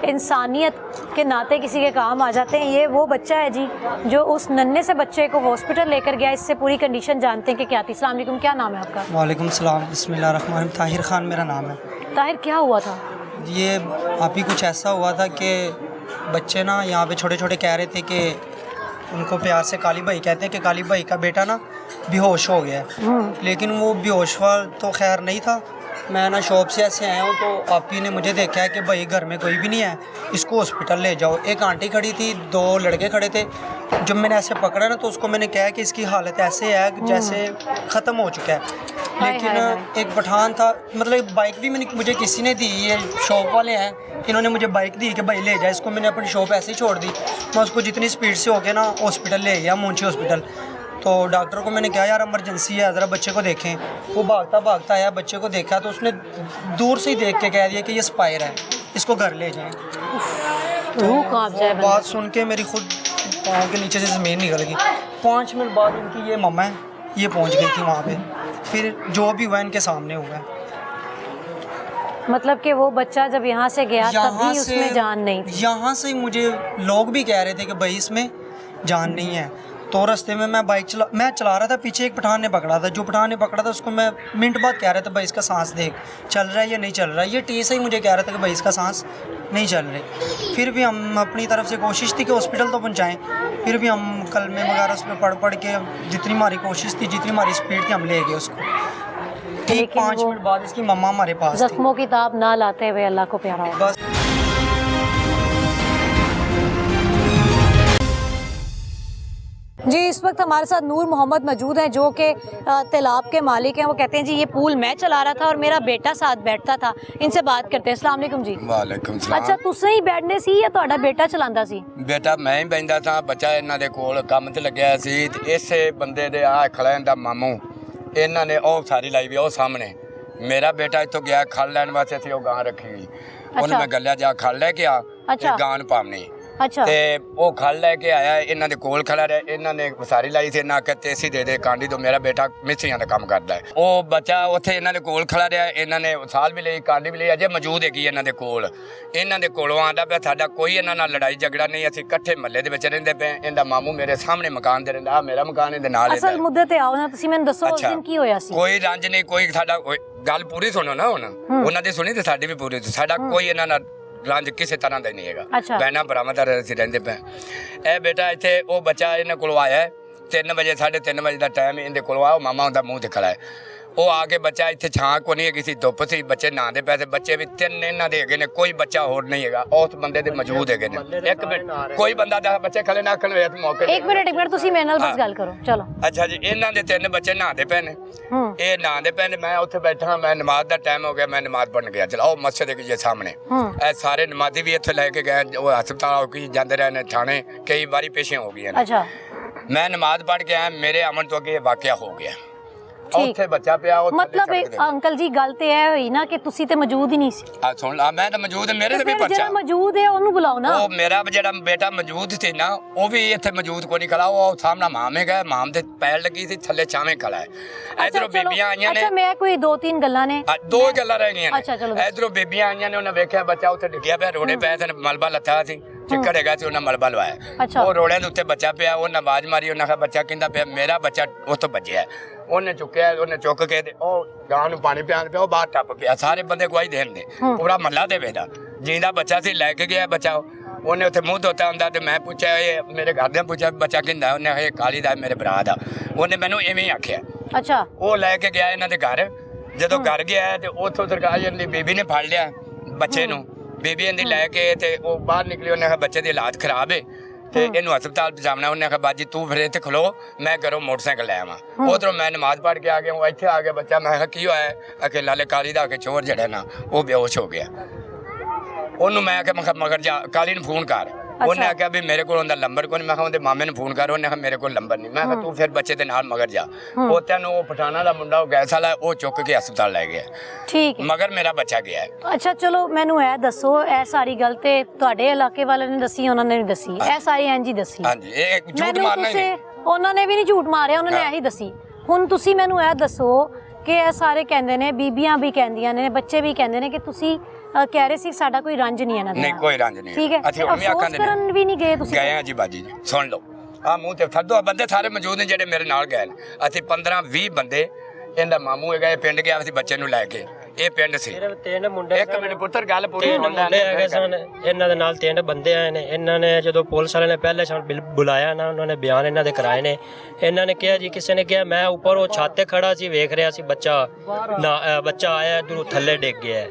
इंसानियत के नाते किसी के काम आ जाते हैं। ये वो बच्चा है जी जो उस नन्हे से बच्चे को हॉस्पिटल लेकर गया। इससे पूरी कंडीशन जानते हैं कि क्या थी। अस्सलाम वालेकुम, क्या नाम है आपका? वालेकुम सलाम, बिस्मिल्लाहिर्रहमानिर्रहीम। ताहिर ख़ान मेरा नाम है। ताहिर, क्या हुआ था? ये अभी कुछ ऐसा हुआ था कि बच्चे ना यहाँ पे छोटे छोटे कह रहे थे कि उनको प्यार से काली भाई कहते हैं कि काली भाई का बेटा ना बेहोश हो गया है। लेकिन वो बेहोश वाला तो खैर नहीं था। मैं ना शॉप से ऐसे आया हूँ तो आप ही ने मुझे देखा है कि भाई घर में कोई भी नहीं है, इसको हॉस्पिटल ले जाओ। एक आंटी खड़ी थी, 2 लड़के खड़े थे। जब मैंने ऐसे पकड़ा ना तो उसको मैंने कहा कि इसकी हालत ऐसे है जैसे ख़त्म हो चुका है। लेकिन एक पठान था, मतलब बाइक भी मुझे किसी ने दी, ये शॉप वाले हैं, इन्होंने मुझे बाइक दी कि भाई ले जाए इसको। मैंने अपनी शॉप ऐसे ही छोड़ दी। मैं उसको जितनी स्पीड से हो गया ना हॉस्पिटल ले गया, मुंशी हॉस्पिटल। तो डॉक्टर को मैंने कहा यार इमरजेंसी है, ज़रा बच्चे को देखें। वो भागता आया, बच्चे को देखा तो उसने दूर से ही देख के कह दिया कि ये स्पायर है, इसको घर ले जाएं। तो बात सुन के मेरी खुद पाँव के नीचे से ज़मीन निकल गई। 5 मिनट बाद उनकी ये मम्मा है, ये पहुंच गई थी वहाँ पे। फिर जो भी हुआ इनके सामने हुआ। मतलब कि वो बच्चा जब यहाँ से गया तभी उसमें जान नहीं थी। यहाँ से मुझे लोग भी कह रहे थे कि भाई इसमें जान नहीं है। तो रास्ते में मैं चला रहा था, पीछे एक पठान ने पकड़ा था। जो पठान ने पकड़ा था उसको मैं मिनट बाद कह रहा था भाई इसका सांस देख, चल रहा है या नहीं चल रहा है। ये टी से ही मुझे कह रहा था कि भाई इसका सांस नहीं चल रही। फिर भी हम अपनी तरफ से कोशिश थी कि हॉस्पिटल तो पहुँचाएँ। फिर भी हम कलमे वगैरह उसमें पढ़ के जितनी हमारी कोशिश थी, जितनी हमारी स्पीड थी, हम ले गए उसको। ठीक 5 मिनट बाद इसकी मम्मा हमारे पास थी। जख्मों की ताब ना लाते हुए अल्लाह को प्यारा हो। बस जी, इस वक्त हमारे साथ नूर मोहम्मद मौजूद हैं जो कि तालाब के मालिक हैं। वो कहते हैं जी ये पूल मैं चला रहा था और मेरा बेटा साथ बैठता था। इनसे बात करते हैं। अस्सलाम वालेकुम जी। वालेकुम सलाम। अच्छा, तुसे ही बैठने सी या ਤੁਹਾਡਾ बेटा चलांदा सी? बेटा मैं ही बहिंदा था, बच्चा ਇਹਨਾਂ ਦੇ ਕੋਲ ਕੰਮ ਤੇ ਲੱਗਿਆ ਸੀ ਤੇ ਇਸੇ ਬੰਦੇ ਦੇ ਆ ਖੜਾ ਦਾ ਮਾਮੂ ਇਹਨਾਂ ਨੇ ਉਹ ਸਾਰੀ ਲਾਈ ਵੀ ਉਹ ਸਾਹਮਣੇ। ਮੇਰਾ ਬੇਟਾ ਇੱਥੋਂ ਗਿਆ ਖਲ ਲੈਣ ਵਾਸਤੇ ਸੀ, ਉਹ ਗਾਂ ਰੱਖੀ ਹੋਈ। ਉਹਨੇ ਮੈਂ ਗੱਲਿਆ ਜਾ ਖਲ ਲੈ ਕੇ ਆ ਤੇ ਗਾਂ ਨੂੰ ਪਾਵਣੀ। अच्छा। ਤੇ ਉਹ ਖਲ ਲੈ ਕੇ ਆਇਆ, ਇਹਨਾਂ ਦੇ ਕੋਲ ਖੜਾ ਰਿਹਾ। ਇਹਨਾਂ ਨੇ ਵਸਾਰੀ ਲਾਈ ਸੀ ਨਾ ਕਿ ਤੇਸੀ ਦੇ ਦੇ ਕਾਂਡੀ ਤੋਂ। ਮੇਰਾ ਬੇਟਾ ਮਿਸਤਰੀਆਂ ਦਾ ਕੰਮ ਕਰਦਾ ਹੈ। ਉਹ ਬੱਚਾ ਉੱਥੇ ਇਹਨਾਂ ਦੇ ਕੋਲ ਖੜਾ ਰਿਹਾ। ਇਹਨਾਂ ਨੇ ਸਾਲ ਵੀ ਲਈ, ਕਾਂਡੀ ਵੀ ਲਈ, ਅਜੇ ਮੌਜੂਦ ਹੈਗੀ ਇਹਨਾਂ ਦੇ ਕੋਲ। ਇਹਨਾਂ ਦੇ ਕੋਲੋਂ ਆਂਦਾ ਪਿਆ ਸਾਡਾ ਕੋਈ ਇਹਨਾਂ ਨਾਲ ਲੜਾਈ ਝਗੜਾ ਨਹੀਂ, ਅਸੀਂ ਇਕੱਠੇ ਮਹੱਲੇ ਦੇ ਵਿੱਚ ਰਹਿੰਦੇ ਪਏ। ਇਹਦਾ ਮਾਮੂ ਮੇਰੇ ਸਾਹਮਣੇ ਮਕਾਨ ਦੇ ਰਹਿੰਦਾ, ਆ ਮੇਰਾ ਮਕਾਨ ਇਹਦੇ ਨਾਲ ਅਸਲ ਮੁੱਦੇ ਤੇ ਆਓ ਨਾ, ਤੁਸੀਂ ਮੈਨੂੰ ਦੱਸੋ ਉਸ ਦਿਨ ਕੀ ਹੋਇਆ ਸੀ? ਕੋਈ ਰੰਜ ਨਹੀਂ, ਕੋਈ ਸਾਡਾ ਗੱਲ ਪੂਰੀ ਸੁਣੋ ਨਾ ਹੁਣ। ਉਹਨਾਂ ਦੀ ਸੁਣੀ ਤੇ ਸਾਡੀ ਵੀ ਪੂਰੀ। ਸਾਡਾ ਕੋਈ ਇਹਨਾਂ ਨਾਲ ਰੰਜ ਕਿਸੇ ਤਰ੍ਹਾਂ ਦਾ ਨਹੀਂ ਹੈਗਾ। ਬਹਿਣਾ ਭਰਾਵਾਂ ਦਾ ਅਸੀਂ ਰਹਿੰਦੇ ਪਏ। ਇਹ ਬੇਟਾ ਇੱਥੇ ਉਹ ਬੱਚਾ ਇਹਨਾਂ ਕੋਲ ਆਇਆ 3 ਵਜੇ, 3:30 ਵਜੇ ਦਾ ਟਾਈਮ ਇਹਦੇ ਕੋਲ ਆਇਆ। ਮਾਮਾ ਉਹਦਾ ਮੂੰਹ ਦਿਖਲਾ ਹੈ। ਉਹ ਆ ਕੇ ਬੱਚਾ ਇੱਥੇ ਛਾਂ ਕੋ ਨਹੀਂ ਹੈਗੀ ਸੀ, ਧੁੱਪ ਸੀ, ਬੱਚੇ ਨਹਾਉਂਦੇ ਪਏ। ਬੱਚੇ ਵੀ 3 ਇਹਨਾਂ ਦੇ ਹੈਗੇ ਨੇ, ਕੋਈ ਬੱਚਾ ਹੋਰ ਨਹੀਂ ਹੈਗਾ। ਉਸ ਬੰਦੇ ਦੇ ਮੌਜੂਦ ਹੈਗੇ ਨੇ। ਇੱਕ ਮਿੰਟ, ਕੋਈ ਬੰਦਾ ਦਾ ਬੱਚੇ ਖਲੇ ਨਾ ਖਲਵੇ ਇਸ ਮੌਕੇ ਤੇ। ਇੱਕ ਮਿੰਟ ਤੁਸੀਂ ਮੇਰੇ ਨਾਲ ਬਸ ਗੱਲ ਕਰੋ। ਚਲੋ ਅੱਛਾ ਜੀ, ਇਹਨਾਂ ਦੇ 3 ਬੱਚੇ ਨਹਾਉਂਦੇ ਪਏ ਨੇ। ਇਹ ਨਹਾਉਂਦੇ ਪਏ ਨੇ, ਮੈਂ ਉੱਥੇ ਬੈਠਾ। ਮੈਂ ਨਮਾਜ਼ ਦਾ ਟਾਈਮ ਹੋ ਗਿਆ, ਮੈਂ ਨਮਾਜ਼ ਪੜ੍ਹਨ ਗਿਆ। ਚਲਾਓ ਮਸਜਿਦ ਹੈਗੀ ਜੇ ਸਾਹਮਣੇ। ਇਹ ਸਾਰੇ ਨਮਾਜ਼ੀ ਵੀ ਇੱਥੇ ਲੈ ਕੇ ਗਏ। ਉਹ ਹਸਪਤਾਲ ਕੀ ਜਾਂਦੇ ਰਹੇ ਨੇ, ਥਾਣੇ ਕਈ ਵਾਰੀ ਪੇਸ਼ੀਆਂ ਹੋ ਗਈਆਂ ਨੇ। ਅੱਛਾ। ਮੈਂ ਨਮਾਜ਼ ਪੜ੍ਹ ਕੇ ਆਇਆ, ਮੇਰੇ ਅਮਨ ਤੋਂ ਅੱਗੇ ਇਹ ਵਾਕਿਆ ਹੋ ਗਿਆ। ਉੱਥੇ ਬੱਚਾ ਪਿਆ ਉਹ ਮਤਲਬ ਅੰਕਲ ਜੀ ਗੱਲ ਤੇ ਇਹ ਹੋਈ ਨਾ ਕਿ ਤੁਸੀਂ ਤੇ ਮੌਜੂਦ ਹੀ ਨਹੀਂ ਸੀ। ਆ ਸੁਣ ਲਾ, ਮੈਂ ਤਾਂ ਮੌਜੂਦ, ਮੇਰੇ ਤੇ ਵੀ ਜਿਹੜਾ ਪਰਚਾ ਮੌਜੂਦ ਹੈ ਉਹਨੂੰ ਬੁਲਾਓ ਨਾ। ਉਹ ਮੇਰਾ ਜਿਹੜਾ ਬੇਟਾ ਮੌਜੂਦ ਸੀ ਨਾ, ਉਹ ਵੀ ਇੱਥੇ ਮੌਜੂਦ ਕੋਈ ਨਹੀਂ ਖੜਾ, ਉਹ ਸਾਹਮਣਾ ਮਾਮੇ ਗਏ, ਮਾਮ ਤੇ ਪੈਰ ਲੱਗੀ ਸੀ, ਥੱਲੇ ਛਾਵੇਂ ਖੜਾ ਹੈ। ਇਧਰੋਂ ਬੀਬੀਆਂ ਆਈਆਂ ਨੇ। ਅੱਛਾ ਮੈਂ ਕੋਈ 2-3 ਗੱਲਾਂ ਨੇ, 2 ਗੱਲਾਂ ਰਹਿ ਗਈਆਂ ਅੱਛਾ ਚਲੋ। ਨੇ। ਇਧਰੋਂ ਬੀਬੀਆਂ ਆਈਆਂ ਨੇ, ਉਹਨੇ ਵੇਖਿਆ ਬੱਚਾ ਉੱਥੇ ਡਿੱਗਿਆ ਪਿਆ, ਰੋੜੇ ਪਏ ਤੇ ਮਲਬਾ ਲੱਥਾ ਸੀ, ਚਿੱਕੜ ਹੈਗਾ ਸੀ, ਉਹਨਾਂ ਮਲਬਾ ਲਵਾਇਆ। ਉਹ ਰੋੜਿਆਂ ਦੇ ਉੱਤੇ ਬੱਚਾ ਪਿਆ, ਉਹਨੇ ਆਵਾਜ਼ ਮਾਰੀ, ਉਹਨਾਂ ਕਿਹਾ ਬੱਚਾ ਕਹਿੰਦਾ ਪਿਆ, ਮੇਰਾ ਬੱਚਾ ਉੱਥੋਂ ਭੱਜਿਆ। ਉਹਨੇ ਚੁੱਕਿਆ, ਉਹਨੇ ਚੁੱਕ ਕੇ ਤੇ ਉਹ ਗਾਂ ਨੂੰ ਪਾਣੀ ਪਿਆਣ ਪਿਆ, ਉਹ ਬਾਹਰ ਟੱਪ ਪਿਆ। ਸਾਰੇ ਬੰਦੇ ਗਵਾਹੀ ਦੇਣ ਦੇ, ਪੂਰਾ ਮਹੱਲਾ ਦੇ ਵੇਦਾ ਜਿੰਦਾ ਬੱਚਾ ਸੀ ਲੈ ਕੇ ਗਿਆ ਬੱਚਾ। ਉਹਨੇ ਉੱਥੇ ਮੂੰਹ ਧੋਤਾ ਹੁੰਦਾ ਤੇ ਮੈਂ ਪੁੱਛਿਆ, ਇਹ ਮੇਰੇ ਘਰਦਿਆਂ ਪੁੱਛਿਆ ਬੱਚਾ ਕਿੰਦਾ, ਉਹਨੇ ਇਹ ਕਾਲੀ ਦਾ ਮੇਰੇ ਭਰਾ ਦਾ। ਉਹਨੇ ਮੈਨੂੰ ਐਵੇਂ ਹੀ ਆਖਿਆ। ਅੱਛਾ ਉਹ ਲੈ ਕੇ ਗਿਆ ਇਹਨਾਂ ਦੇ ਘਰ। ਜਦੋਂ ਘਰ ਗਿਆ ਤੇ ਉੱਥੋਂ ਸਰਕਾਰ ਦੀ ਬੀਬੀ ਨੇ ਫੜ ਲਿਆ ਬੱਚੇ ਨੂੰ। ਬੀਬੀ ਇਹਦੀ ਲੈ ਕੇ ਤੇ ਉਹ ਬਾਹਰ ਨਿਕਲੀ। ਉਹਨੇ ਕਿਹਾ ਬੱਚੇ ਦੀ ਹਾਲਾਤ ਖਰਾਬ ਹੈ ਤੇ ਇਹਨੂੰ ਹਸਪਤਾਲ ਪਹੁੰਚਾਉਣਾ। ਉਹਨੇ ਕਿਹਾ ਬਾਜੀ ਤੂੰ ਫਿਰ ਇੱਥੇ ਖਲੋ, ਮੈਂ ਘਰੋਂ ਮੋਟਰਸਾਈਕਲ ਲੈ ਆਵਾਂ। ਉਧਰੋਂ ਮੈਂ ਨਮਾਜ਼ ਪੜ੍ਹ ਕੇ ਆ ਗਿਆ, ਉਹ ਇੱਥੇ ਆ ਗਿਆ ਬੱਚਾ। ਮੈਂ ਕਿਹਾ ਕੀ ਹੋਇਆ? ਅਕੇ ਲਾਲੇ ਕਾਲੀ ਦਾ ਕੇ ਚੋਰ ਜਿਹੜਾ ਨਾ ਉਹ ਬੇਹੋਸ਼ ਹੋ ਗਿਆ। ਉਹਨੂੰ ਮੈਂ ਕਿਹਾ ਮਗਰ ਜਾ ਕਾਲੀ ਨੂੰ ਫੋਨ ਕਰ। ਉਹਨੇ ਆਖਿਆ ਵੀ ਮੇਰੇ ਕੋਲ ਉਹਦਾ ਨੰਬਰ ਕੋਈ ਨਹੀਂ। ਮੈਂ ਕਿਹਾ ਉਹਦੇ ਮਾਮੇ ਨੂੰ ਫੋਨ ਕਰ। ਉਹਨੇ ਕਿਹਾ ਮੇਰੇ ਕੋਲ ਨੰਬਰ ਨਹੀਂ। ਮੈਂ ਕਿਹਾ ਤੂੰ ਫਿਰ ਬੱਚੇ ਦੇ ਨਾਲ ਮਗਰ ਜਾ। ਉਹ ਤੈਨੂੰ ਉਹ ਪਠਾਣਾ ਦਾ ਮੁੰਡਾ ਉਹ ਗੈਸ ਵਾਲਾ ਉਹ ਚੁੱਕ ਕੇ ਹਸਪਤਾਲ ਲੈ ਗਿਆ। ਠੀਕ ਹੈ, ਮਗਰ ਮੇਰਾ ਬੱਚਾ ਗਿਆ। ਅੱਛਾ ਚਲੋ ਮੈਨੂੰ ਇਹ ਦੱਸੋ, ਇਹ ਸਾਰੀ ਗੱਲ ਤੇ ਤੁਹਾਡੇ ਇਲਾਕੇ ਵਾਲਿਆਂ ਨੇ ਦੱਸੀ, ਉਹਨਾਂ ਨੇ ਵੀ ਦੱਸੀ, ਇਹ ਸਾਰੀ ਇੰਜ ਹੀ ਦੱਸੀ? ਹਾਂਜੀ, ਇਹ ਝੂਠ ਮਾਰਨਾ ਹੀ ਨਹੀਂ। ਉਹਨਾਂ ਨੇ ਵੀ ਨਹੀਂ ਝੂਠ ਮਾਰਿਆ, ਉਹਨਾਂ ਨੇ ਇਹੀ ਦੱਸੀ। ਹੁਣ ਤੁਸੀਂ ਮੈਨੂੰ ਇਹ ਦੱਸੋ ਕਿ ਇਹ ਸਾਰੇ ਕਹਿੰਦੇ ਨੇ, ਬੀਬੀਆਂ ਵੀ ਕਹਿੰਦੀਆਂ ਨੇ, ਬੱਚੇ ਵੀ ਕਹਿੰਦੇ ਨੇ ਕਿ ਤੁਸੀਂ ਕਹਿ ਰਹੇ ਸੀ ਸਾਡਾ ਕੋਈ ਰੰਜ ਨਹੀਂ ਇਹਨਾਂ ਦਾ। ਨਹੀਂ ਕੋਈ ਰੰਜ ਨਹੀਂ। ਠੀਕ ਹੈ, ਅਫਸੋਸ ਕਰਨ ਵੀ ਨਹੀਂ ਗਏ ਤੁਸੀਂ? ਗਏ ਆ ਜੀ ਬਾਜੀ ਜੀ, ਸੁਣ ਲਓ ਆ ਮੂੰਹ ਤੇ ਥੱਦੋ ਬੰਦੇ ਸਾਰੇ ਮੌਜੂਦ ਨੇ ਜਿਹੜੇ ਮੇਰੇ ਨਾਲ ਗਏ ਨੇ। ਅਸੀਂ 15-20 ਬੰਦੇ। ਇਹਦਾ ਮਾਮੂ ਹੈਗਾ, ਇਹ ਪਿੰਡ ਗਿਆ ਸੀ ਬੱਚੇ ਨੂੰ ਲੈ ਕੇ। ਇਹ ਪਿੰਡ ਸੀ। 3 ਮੁੰਡੇ, ਇੱਕ ਮਿੰਟ ਪੁੱਤਰ ਗੱਲ ਪੂਰੀ ਤਿੰਨ ਮੁੰਡੇ ਹੈਗੇ ਸਨ। ਇਹਨਾਂ ਦੇ ਨਾਲ 3 ਬੰਦੇ ਆਏ ਨੇ। ਇਹਨਾਂ ਨੇ ਜਦੋਂ ਪੁਲਿਸ ਵਾਲਿਆਂ ਨੇ ਪਹਿਲੇ ਸਾਨੂੰ ਬੁਲਾਇਆ ਨਾ, ਉਹਨਾਂ ਨੇ ਬਿਆਨ ਇਹਨਾਂ ਦੇ ਕਰਾਏ ਨੇ। ਇਹਨਾਂ ਨੇ ਕਿਹਾ ਜੀ, ਕਿਸੇ ਨੇ ਕਿਹਾ ਮੈਂ ਉੱਪਰ ਉਹ ਛੱਤ ਤੇ ਖੜਾ ਸੀ, ਵੇਖ ਰਿਹਾ ਸੀ ਬੱਚਾ ਨਾ, ਬੱਚਾ ਆਇਆ ਇਧਰੋਂ ਥੱਲੇ ਡਿੱਗ ਗਿਆ।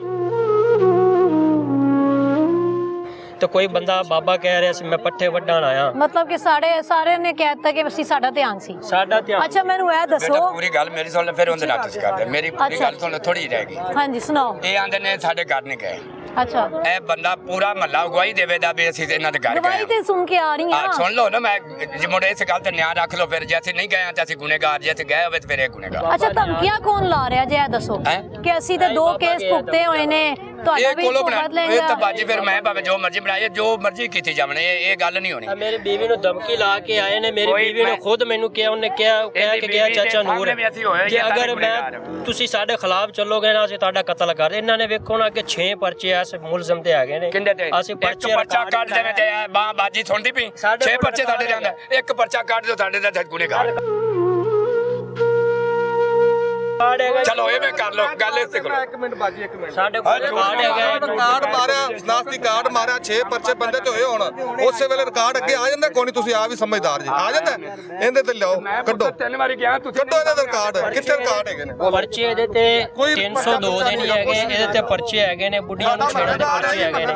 तो कोई बंदा बाबा कह रहा सी मैं पट्ठे वड्डण आया। मतलब कि सारे ने कहता कि ਅਸੀਂ ਸਾਡਾ ਧਿਆਨ ਸੀ। ਸਾਡਾ ਧਿਆਨ। ਅੱਛਾ ਮੈਨੂੰ ਇਹ ਦੱਸੋ, ਬੇਟਾ ਪੂਰੀ ਗੱਲ ਮੇਰੀ ਸੁਣ ਲੈ, ਫਿਰ ਉਹਦੇ ਨਾਲ ਤੁਸੀਂ ਕਰਦੇ। ਮੇਰੀ ਪੂਰੀ ਗੱਲ ਸੁਣ ਲੈ, ਥੋੜੀ ਰਹਿ ਗਈ। ਹਾਂਜੀ ਸੁਣਾਓ। ਇਹ ਆਂਦੇ ਨੇ ਸਾਡੇ ਘਰ ਨਹੀਂ ਗਏ। ਅੱਛਾ ਇਹ ਬੰਦਾ ਪੂਰਾ ਮਹੱਲਾ ਗਵਾਹੀ ਦੇਵੇਦਾ ਵੀ ਅਸੀਂ ਇਹਨਾਂ ਦੇ ਘਰ ਗਏ। ਗਵਾਹੀ ਤੇ ਸੁਣ ਕੇ ਆ ਰਹੀ ਹਾਂ। ਸੁਣ ਲਓ ਨਾ, ਮੈਂ ਜੇ ਮੁੰਡੇ ਇਸ ਗੱਲ ਤੇ ਨਿਆਂ ਰੱਖ ਲਓ। ਫਿਰ ਜੇ ਅਸੀਂ ਨਹੀਂ ਗਏ ਤਾਂ ਅਸੀਂ ਗੁਨੇਗਾਰ, ਜੇ ਅਸੀਂ ਗਏ ਹੋਵੇ ਤਾਂ ਫਿਰ ਇਹ ਗੁਨੇਗਾਰ। ਅੱਛਾ ਧਮਕੀਆਂ ਕੌਣ ਲਾ ਰਿਹਾ ਜੇ ਇਹ ਦੱਸੋ ਕਿ ਅਸੀਂ ਤੇ 2 ਕੇਸ ਭੁਗਤੇ ਹੋਏ ਨੇ, ਤੁਹਾਡਾ ਵੀ ਭੁਗਤ ਲੈਂਗਾ। ਇਹ ਤਾਂ ਬਾਜੀ ਫਿਰ ਮੈਂ ਭਾਵੇਂ ਜੋ ਮਰਜ਼ੀ ਬਣਾਈਏ, ਜੋ ਮਰਜ਼ੀ ਕੀਤੀ ਜਾਵਣੇ, ਇਹ ਗੱਲ ਨਹੀਂ ਹੋਣੀ। ਮੇਰੀ ਬੀਵੀ ਨੂੰ ਧਮਕੀ ਲਾ ਕੇ ਆਏ ਨੇ। ਮੇਰੀ ਬੀਵੀ ਨੇ ਖੁਦ ਮੈਨੂੰ ਕਿਹਾ, ਉਹਨੇ ਕਿਹਾ ਕਿ ਗਿਆ ਚਾਚਾ ਨੂਰ ਜੇ ਅਗਰ ਮੈਂ ਤੁਸੀਂ ਸਾਡੇ ਖਿਲਾਫ ਚੱਲੋਗੇ ਨਾ ਅਸੀਂ ਤੁਹਾਡਾ ਕਤਲ ਕਰ। ਇਹਨਾਂ ਨੇ ਵੇਖੋ ਨਾ ਕਿ 6 ਪਰਚੇ ਐਸੇ ਮੁਲਜ਼ਮ ਤੇ ਹੈਗੇ ਨੇ। ਅਸੀਂ ਪਰਚਾ ਕੱਢ ਦੇਵੇ ਤੇ ਬਾਹ ਬਾਜੀ ਸੁਣਦੀ ਪਈ। 6 ਪਰਚੇ ਸਾਡੇ ਦੇ ਆਂਦਾ, ਇੱਕ ਪਰਚਾ ਕੱਢ ਦਿਓ ਸਾਡੇ ਦਾ ਗੁਨੇਗਾਰ। ਚਲੋ ਇਹ ਮੈਂ ਕਰ ਲਓ ਗੱਲ ਇੱਥੇ ਕਰੋ। 1 ਮਿੰਟ ਬਾਜੀ, 1 ਮਿੰਟ। ਸਾਡੇ ਕੋਲ ਰਿਕਾਰਡ ਹੈਗਾ। ਕਾਰਡ ਮਾਰਿਆ, ਨਾਸਤੀ ਕਾਰਡ ਮਾਰਿਆ, 6 ਪਰਚੇ ਬੰਦੇ ਤੇ ਹੋਏ ਹੋਣ। ਉਸੇ ਵੇਲੇ ਰਿਕਾਰਡ ਅੱਗੇ ਆ ਜਾਂਦਾ। ਕੋਈ ਨਹੀਂ, ਤੁਸੀਂ ਆ ਵੀ ਸਮਝਦਾਰ ਜੀ, ਆ ਜਾਂਦਾ। ਇਹਦੇ ਤੇ ਲਿਆਓ, ਕੱਢੋ। 3 ਵਾਰੀ ਗਿਆ ਤੁਸੀਂ, ਕੱਢੋ ਇਹਦੇ ਤੇ ਰਿਕਾਰਡ। ਕਿੱਥੇ ਰਿਕਾਰਡ ਹੈਗੇ ਨੇ? ਪਰਚੇ ਇਹਦੇ ਤੇ 302 ਦੇ ਨਹੀਂ ਹੈਗੇ। ਇਹਦੇ ਤੇ ਪਰਚੇ ਹੈਗੇ ਨੇ ਬੁੱਢੀਆਂ ਨੂੰ ਛੇੜਨ ਦੇ ਪਰਚੇ ਹੈਗੇ ਨੇ।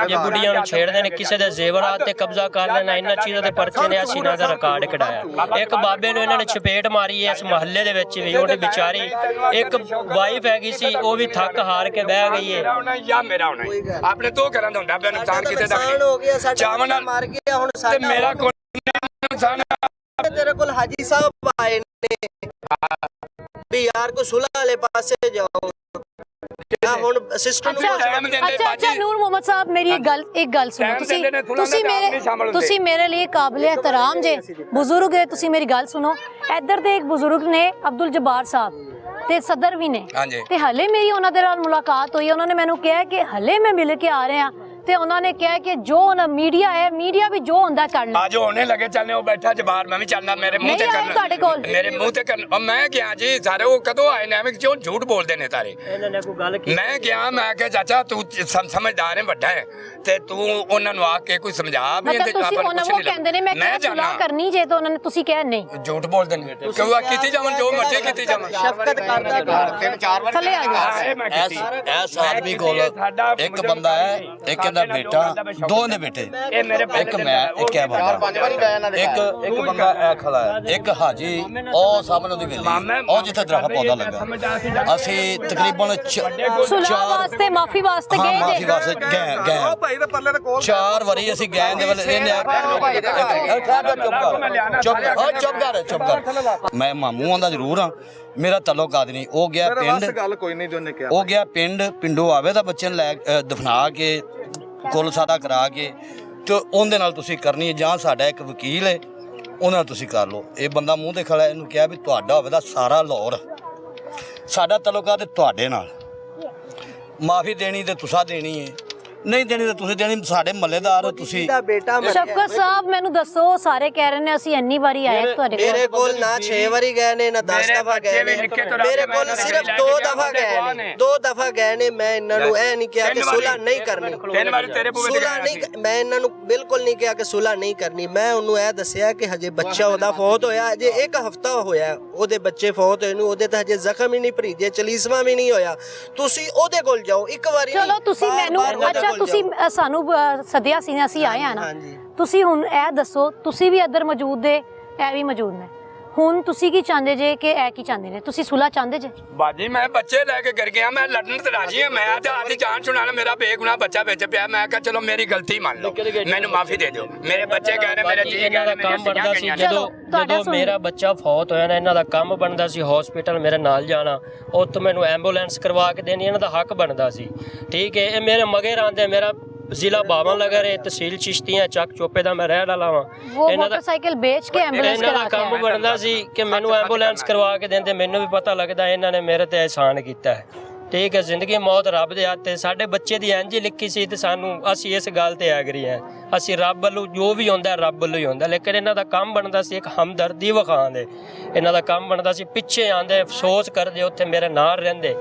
ਜੇ ਬੁੱਢੀਆਂ ਨੂੰ ਛੇੜਦੇ ਨੇ, ਕਿਸੇ ਦੇ ਜ਼ੇਵਰਾਤ ਤੇ ਕਬਜ਼ਾ ਕਰ ਲੈਣਾ, ਇਹਨਾਂ ਚੀਜ਼ਾਂ ਦੇ ਪਰਚੇ ਨੇ। ਅਸੀਂ ਇਹਨਾਂ ਦਾ ਰਿਕਾਰਡ ਕਢਾਇਆ। ਇੱਕ ਬਾਬੇ ਨੂੰ ਇਹਨਾਂ ਨੇ ਚਪੇਟ ਮਾਰੀ ਇਸ ਮੁਹੱਲੇ ਦੇ ਵਿੱਚ ਵੀ। ਉਹਨੇ ਵਿਚਾਰੀ ਇੱਕ ਵਾਈਫ ਹੈਗੀ ਸੀ, ਉਹ ਵੀ ਥੱਕ ਹਾਰ ਕੇ ਬਹਿ ਗਈ ਹੈ। ਜਾਂ ਮੇਰਾ ਹੋਣਾ ਆਪਣੇ ਤੋਂ ਘਰਾਂ ਦਾ ਹੁੰਦਾ ਪਿਆ ਨੁਕਸਾਨ ਕਿਸੇ ਦਾ ਹੋ ਗਿਆ, ਸਾਡਾ ਚਾਵਨ ਨਾਲ ਮਾਰ ਗਿਆ। ਹੁਣ ਤੇ ਮੇਰਾ ਕੋਈ ਨੁਕਸਾਨ। ਤੇਰੇ ਕੋਲ ਹਾਜੀ ਸਾਹਿਬ ਆਏ ਨੇ ਵੀ ਯਾਰ ਕੋ ਸੁਲ੍ਹਾ ਵਾਲੇ ਪਾਸੇ ਜਾਓ। ਹੁਣ ਸਿਸਟਮ ਨੂੰ ਅੱਛਾ ਨੂਰ ਮੁਹੰਮਦ ਸਾਹਿਬ ਮੇਰੀ ਇੱਕ ਗੱਲ ਸੁਣੋ। ਤੁਸੀਂ ਮੇਰੇ ਲਈ ਕਾਬਿਲ ਇਹਤਰਾਮ ਜੇ, ਬਜ਼ੁਰਗ ਹੈ, ਤੁਸੀਂ ਮੇਰੀ ਗੱਲ ਸੁਣੋ। ਇੱਧਰ ਦੇ ਇੱਕ ਬਜ਼ੁਰਗ ਨੇ ਅਬਦੁਲ ਜਬਾਰ ਸਾਹਿਬ ਤੇ ਸਦਰ ਵੀ ਨੇ, ਤੇ ਹਲੇ ਮੇਰੀ ਉਹਨਾਂ ਦੇ ਨਾਲ ਮੁਲਾਕਾਤ ਹੋਈ। ਉਹਨਾਂ ਨੇ ਮੈਨੂੰ ਕਿਹਾ ਕਿ ਹਲੇ ਮੈਂ ਮਿਲ ਕੇ ਆ ਰਿਹਾ ਤੇ ਉਹਨਾਂ ਨੇ ਕਿਹਾ ਕਿ ਜੋ ਨਾ ਮੀਡੀਆ ਹੈ, ਮੀਡੀਆ ਵੀ ਜੋ ਹੁੰਦਾ ਕਰਨਾ। ਆ ਜੋ ਹੋਣੇ ਲੱਗੇ ਚੱਲਨੇ, ਉਹ ਬੈਠਾ ਜਬਾਰ, ਮੈਂ ਵੀ ਚੱਲਣਾ। ਮੇਰੇ ਮੂੰਹ ਤੇ ਕਰਨਾ ਤੁਹਾਡੇ ਕੋਲ, ਮੇਰੇ ਮੂੰਹ ਤੇ ਕਰਨਾ। ਮੈਂ ਗਿਆ ਜੀ ਸਾਰੇ। ਉਹ ਕਦੋਂ ਆਏ ਨੇ? ਐਵੇਂ ਕਿਉਂ ਝੂਠ ਬੋਲਦੇ ਨੇ ਸਾਰੇ? ਇਹਨਾਂ ਨੇ ਕੋਈ ਗੱਲ ਕੀਤੀ? ਮੈਂ ਗਿਆ, ਮੈਂ ਕਿਹਾ ਚਾਚਾ ਤੂੰ ਸਮਝਦਾਰ ਹੈ, ਵੱਡਾ ਹੈ, ਤੇ ਤੂੰ ਉਹਨਾਂ ਨੂੰ ਆ ਕੇ ਕੋਈ ਸਮਝਾ ਵੀ। ਮਤਲਬ ਤੁਸੀਂ ਉਹਨਾਂ ਨੂੰ ਕਹਿੰਦੇ ਨੇ ਮੈਂ ਕਿਹਾ ਸੁਲਾਹ ਕਰਨੀ ਜੇ, ਤਾਂ ਉਹਨਾਂ ਨੇ ਤੁਸੀਂ ਕਿਹਾ ਨਹੀਂ। ਝੂਠ ਬੋਲਦੇ ਨੇ। ਕਿਉਂ ਕੀਤੀ ਜਾਵਣ, ਜੋ ਮਰਜ਼ੀ ਕੀਤੀ ਜਾਵਣ। ਸ਼ਫਕਤ ਕਰਦਾ। 3-4 ਵਾਰ ਥੱਲੇ ਆ ਜਾਓ। ਇਸ ਆਦਮੀ ਕੋਲ ਇੱਕ ਬੰਦਾ ਹੈ, ਇੱਕ ਦਾ ਬੇਟਾ, ਦੋ ਨੇ ਬੇਟੇ, ਇੱਕ ਮੈਂ, ਇੱਕ ਹੈ ਬੰਦਾ, ਇੱਕ ਬੰਦਾ ਇਹ ਖੜਾ ਹੈ, ਇੱਕ ਹਾਜੀ ਉਹ ਸਾਹਮਣੇ ਉਹਦੀ ਵੇਲੀ, ਉਹ ਜਿੱਥੇ ਦਰਖਤ ਪੌਦਾ ਲੱਗਾ। ਅਸੀਂ ਤਕਰੀਬਨ ਸੁਲਾਹ ਵਾਸਤੇ ਮਾਫੀ ਵਾਸਤੇ ਗਏ ਮਾਫੀ ਵਾਸਤੇ ਗਏ 4 ਵਾਰੀ ਅਸੀਂ ਗਏ ਦੇ ਵੇਲੇ ਚੁੱਪ ਕਰ ਮੈਂ ਮਾਮੂ ਆਂਦਾ ਜ਼ਰੂਰ ਹਾਂ, ਮੇਰਾ ਤਾਲੁਕਾਤ ਨਹੀਂ। ਉਹ ਗਿਆ ਪਿੰਡ, ਗੱਲ ਕੋਈ ਨਹੀਂ ਜੋ ਨੇ ਕਿਹਾ, ਉਹ ਗਿਆ ਪਿੰਡੋਂ ਆਵੇ ਤਾਂ ਬੱਚੇ ਨੂੰ ਲੈ ਦਫਨਾ ਕੇ ਕੁੱਲ ਸਾਡਾ ਕਰਾ ਕੇ ਤੇ ਉਹਦੇ ਨਾਲ ਤੁਸੀਂ ਕਰਨੀ ਹੈ, ਜਾਂ ਸਾਡਾ ਇੱਕ ਵਕੀਲ ਹੈ ਉਹਨਾਂ ਨਾਲ ਤੁਸੀਂ ਕਰ ਲਓ। ਇਹ ਬੰਦਾ ਮੂੰਹ ਤੇ ਖੜਾ, ਇਹਨੂੰ ਕਿਹਾ ਵੀ ਤੁਹਾਡਾ ਹੋਵੇ ਤਾਂ ਸਾਰਾ ਲਾਹੌਰ, ਸਾਡਾ ਤਾਲੁਕਾਤ ਤੁਹਾਡੇ ਨਾਲ, ਮਾਫੀ ਦੇਣੀ ਤੇ ਤੁਸੀਂ ਦੇਣੀ ਹੈ, ਨਹੀਂ ਦੇਣੀ ਤਾਂ ਤੁਸੀਂ ਦੇਣੀ, ਸਾਡੇ ਮਹੱਲੇਦਾਰ ਤੁਸੀਂ। ਸ਼ਫਕਤ ਸਾਹਿਬ ਮੈਨੂੰ ਦੱਸੋ, ਸਾਰੇ ਕਹਿ ਰਹੇ ਨੇ ਅਸੀਂ ਇੰਨੀ ਵਾਰੀ ਆਏ ਤੁਹਾਡੇ ਕੋਲ, ਮੇਰੇ ਕੋਲ ਨਾ 6 ਵਾਰੀ ਗਏ ਨੇ ਨਾ 10 ਦਫਾ ਗਏ ਨੇ, ਮੇਰੇ ਕੋਲ ਸਿਰਫ 2 ਦਫਾ ਗਏ ਨੇ, 2 ਦਫਾ ਗਏ ਨੇ। ਮੈਂ ਇਹਨਾਂ ਨੂੰ ਇਹ ਨਹੀਂ ਕਿਹਾ ਕਿ ਸੁਲ੍ਹਾ ਨਹੀਂ ਕਰਨੀ, ਸੁਲ੍ਹਾ ਨਹੀਂ, ਮੈਂ ਇਹਨਾਂ ਨੂੰ ਬਿਲਕੁਲ ਨਹੀਂ ਕਿਹਾ ਕਿ ਸੁਲ੍ਹਾ ਨਹੀਂ ਕਰਨੀ। ਮੈਂ ਉਹਨੂੰ ਇਹ ਦੱਸਿਆ ਕਿ ਹਜੇ ਬੱਚਾ ਉਹਦਾ ਫੌਤ ਹੋਇਆ, ਅਜੇ 1 ਹਫਤਾ ਹੋਇਆ ਉਹਦੇ ਬੱਚੇ ਫੌਤ ਹੋਏ ਨੂੰ, ਉਹਦੇ ਤਾਂ ਹਜੇ ਜ਼ਖਮ ਹੀ ਨਹੀਂ ਭਰੀਜੇ, ਚਲੀਸਵਾ ਵੀ ਨਹੀਂ ਹੋਇਆ। ਤੁਸੀਂ ਉਹਦੇ ਕੋਲ ਜਾਓ ਇੱਕ ਵਾਰੀ। ਚਲੋ ਤੁਸੀਂ ਮੈਨੂੰ, ਅੱਛਾ ਤੁਸੀਂ ਸਾਨੂੰ ਸੱਦਿਆ ਸੀ, ਅਸੀਂ ਆਏ ਆ ਨਾ, ਤੁਸੀਂ ਹੁਣ ਇਹ ਦੱਸੋ, ਤੁਸੀਂ ਵੀ ਇੱਧਰ ਮੌਜੂਦ ਦੇ, ਇਹ ਵੀ ਮੌਜੂਦ ਨੇ, ਹੁਣ ਤੁਸੀਂ ਕੀ ਚਾਹੁੰਦੇ ਜੇ ਕਿ ਇਹ ਕੀ ਚਾਹੁੰਦੇ ਨੇ? ਤੁਸੀਂ ਸੁਲ੍ਹਾ ਚਾਹੁੰਦੇ ਜੇ? ਬਾਜੀ ਮੈਂ ਬੱਚੇ ਲੈ ਕੇ ਕਰ ਗਿਆ, ਮੈਂ ਲੜਨ ਤੇ ਰਾਜੀ ਹਾਂ, ਮੈਂ ਤੇ ਆਦੀ ਜਾਨ ਛੁਡਾਣਾ, ਮੇਰਾ ਬੇਗੁਨਾਹ ਬੱਚਾ ਵਿੱਚ ਪਿਆ, ਮੈਂ ਕਿਹਾ ਚਲੋ ਮੇਰੀ ਗਲਤੀ ਮੰਨ ਲਓ, ਮੈਨੂੰ ਮਾਫੀ ਦੇ ਦਿਓ। ਮੇਰੇ ਬੱਚੇ ਕਹਿ ਰਹੇ, ਮੇਰੇ ਜੀ ਇਹਨਾਂ ਦਾ ਕੰਮ ਬਣਦਾ ਸੀ, ਜਦੋਂ ਮੇਰਾ ਬੱਚਾ ਫੌਤ ਹੋਇਆ ਨਾ, ਇਹਨਾਂ ਦਾ ਕੰਮ ਬਣਦਾ ਸੀ ਹਸਪੀਟਲ ਮੇਰੇ ਨਾਲ ਜਾਣਾ, ਉੱਥੋਂ ਮੈਨੂੰ ਐਂਬੂਲੈਂਸ ਕਰਵਾ ਕੇ ਦੇਣੀ, ਇਹਨਾਂ ਦਾ ਹੱਕ ਬਣਦਾ ਸੀ। ਠੀਕ ਹੈ, ਇਹ ਮੇਰੇ ਮਗਰ ਆਂਦੇ, ਮੇਰਾ ਜ਼ਿਲ੍ਹਾ ਬਾਵਾ ਨਗਰ ਹੈ, ਤਹਿਸੀਲ ਚਿਸ਼ਤੀਆਂ, ਚੱਕ ਚੋਪੇ ਦਾ ਮੈਂ ਰਹਿਣ ਵਾਲਾ ਵਾਂ। ਇਹਨਾਂ ਦਾ ਮੋਟਰਸਾਈਕਲ ਵੇਚ ਕੇ ਐਂਬੂਲੈਂਸ ਕਰਾ ਕੇ ਕੰਮ ਬਣਦਾ ਸੀ ਕਿ ਮੈਨੂੰ ਐਂਬੂਲੈਂਸ ਕਰਵਾ ਕੇ ਦਿੰਦੇ। ਮੈਨੂੰ ਵੀ ਪਤਾ ਲੱਗਦਾ ਇਹਨਾਂ ਨੇ ਮੇਰੇ ਤੇ ਅਹਿਸਾਨ ਕੀਤਾ ਹੈ। ਠੀਕ ਹੈ, ਜ਼ਿੰਦਗੀ ਮੌਤ ਰੱਬ ਦੇ ਹੱਥ ਹੈ। ਸਾਡੇ ਬੱਚੇ ਦੀ ਇੰਝ ਹੀ ਲਿਖੀ ਸੀ ਤੇ ਸਾਨੂੰ, ਅਸੀਂ ਇਸ ਗੱਲ ਤੇ ਐਗਰੀ ਹਾਂ, ਅਸੀਂ ਰੱਬ ਵੱਲੋਂ ਜੋ ਵੀ ਹੁੰਦਾ ਰੱਬ ਵੱਲੋਂ ਹੀ ਹੁੰਦਾ। ਲੇਕਿਨ ਇਹਨਾਂ ਦਾ ਕੰਮ ਬਣਦਾ ਸੀ ਇੱਕ ਹਮਦਰਦੀ ਵਿਖਾਉਂਦੇ, ਇਹਨਾਂ ਦਾ ਕੰਮ ਬਣਦਾ ਸੀ ਪਿੱਛੇ ਆਂਦੇ, ਅਫਸੋਸ ਕਰਦੇ, ਉੱਥੇ ਮੇਰੇ ਨਾਲ ਰਹਿੰਦੇ।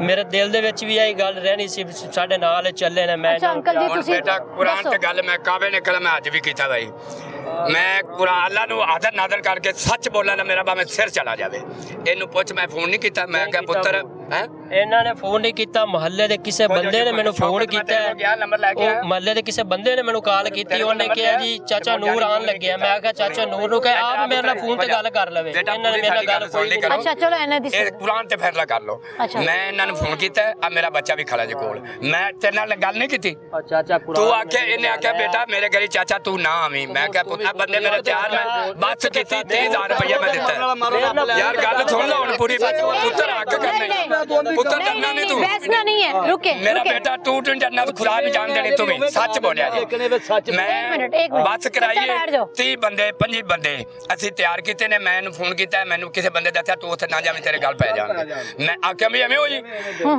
ਮੇਰੇ ਦਿਲ ਦੇ ਵਿੱਚ ਵੀ ਇਹੀ ਗੱਲ ਰਹਿਣੀ ਸੀ, ਸਾਡੇ ਨਾਲ ਚੱਲੇ ਨੇ। ਮੈਂ ਅੰਕਲ ਜੀ ਤੁਸੀਂ ਬੇਟਾ ਕੁਰਾਨ ਤੇ ਗੱਲ ਮੈਂ ਕਾਬੇ ਨੇ ਕਲਮ ਅੱਜ ਵੀ ਕੀਤਾ ਬਾਈ, ਮੈਂ ਕੁਰਾਨ ਅੱਲਾ ਨੂੰ ਆਦਰ ਨਾਦਰ ਕਰਕੇ ਸੱਚ ਬੋਲਾਂ ਨਾ, ਮੇਰਾ ਭਾਵੇਂ ਸਿਰ ਚਲਾ ਜਾਵੇ। ਇਹਨੂੰ ਪੁੱਛ, ਮੈਂ ਫੋਨ ਨਹੀਂ ਕੀਤਾ, ਮੈਂ ਕਿਹਾ ਪੁੱਤਰ ਹੈ, ਇਹਨਾਂ ਨੇ ਫੋਨ ਨਹੀਂ ਕੀਤਾ, ਮਹੱਲੇ ਦੇ ਕਿਸੇ ਬੰਦੇ ਨੇ ਮੈਨੂੰ ਫੋਨ ਕੀਤਾ, ਉਹ ਮਹੱਲੇ ਦੇ ਕਿਸੇ ਬੰਦੇ ਨੇ ਮੈਨੂੰ ਕਾਲ ਕੀਤੀ, ਉਹਨੇ ਕਿਹਾ ਜੀ ਚਾਚਾ ਨੂਰ ਆਉਣ ਲੱਗਿਆ। ਮੈਂ ਕਿਹਾ ਚਾਚਾ ਨੂਰ ਨੂੰ ਕਹਿ ਆਪ ਮੇਰੇ ਨਾਲ ਫੋਨ ਤੇ ਗੱਲ ਕਰ ਲਵੇ। ਇਹਨਾਂ ਨੇ ਮੇਰੇ ਨਾਲ ਗੱਲ ਕੋਈ ਨਹੀਂ। ਅੱਛਾ ਚਲੋ ਇਹਨਾਂ ਦੀ ਕੁਰਾਨ ਤੇ ਫੈਸਲਾ ਕਰ ਲਓ। ਮੈਂ ਇਹਨਾਂ ਨੂੰ ਫੋਨ ਕੀਤਾ, ਆ ਮੇਰਾ ਬੱਚਾ ਵੀ ਖੜਾ ਜੇ ਕੋਲ, ਮੈਂ ਤੇਰੇ ਨਾਲ ਗੱਲ ਨਹੀਂ ਕੀਤੀ। ਚਾਚਾ ਤੂੰ ਆਖਿਆ, ਇਹਨੇ ਆਖਿਆ ਬੇਟਾ ਮੇਰੇ ਘਰੇ ਚਾਚਾ ਤੂੰ ਨਾ ਆਵੀਂ। ਮੈਂ ਕਿਹਾ ਪੁੱਤਰ ਬੰਦੇ ਮੇਰੇ ਤਿਆਰ, ਮੈਂ ਬੱਸ ਕੀਤੀ 30,000 ਰੁਪਇਆ ਮੈਂ ਦਿੱਤਾ। ਯਾਰ ਗੱਲ ਸੁਣ ਲਓ ਹੁਣ ਪੂਰੀ, ਪੁੱਤਰ ਹੱਕ ਕਰਨੇ, ਪੁੱਤਰ ਡਰਨਾ ਨਹੀਂ ਤੂੰ, ਵੈਸਨਾ ਨਹੀਂ ਹੈ, ਰੁਕੇ ਮੇਰਾ ਬੇਟਾ ਤੂੰ ਡਰਨਾ, ਤੂੰ ਖੁਦਾ ਨਹੀਂ ਜਾਣ ਦੇਣੀ, ਤੂੰ ਵੀ ਸੱਚ ਬੋਲਿਆ ਜੀ। ਮੈਂ ਬੱਸ ਕਰਾਈਏ 30 ਬੰਦੇ 25 ਬੰਦੇ ਅਸੀਂ ਤਿਆਰ ਕੀਤੇ ਨੇ। ਮੈਂ ਇਹਨੂੰ ਫੋਨ ਕੀਤਾ, ਮੈਨੂੰ ਕਿਸੇ ਬੰਦੇ ਦੱਸਿਆ ਤੂੰ ਉੱਥੇ ਨਾ ਜਾਵੇਂ, ਤੇਰੇ ਗੱਲ ਪੈ ਜਾਣਗੇ। ਮੈਂ ਆਖਿਆ ਵੀ ਐਵੇਂ ਹੋਈ,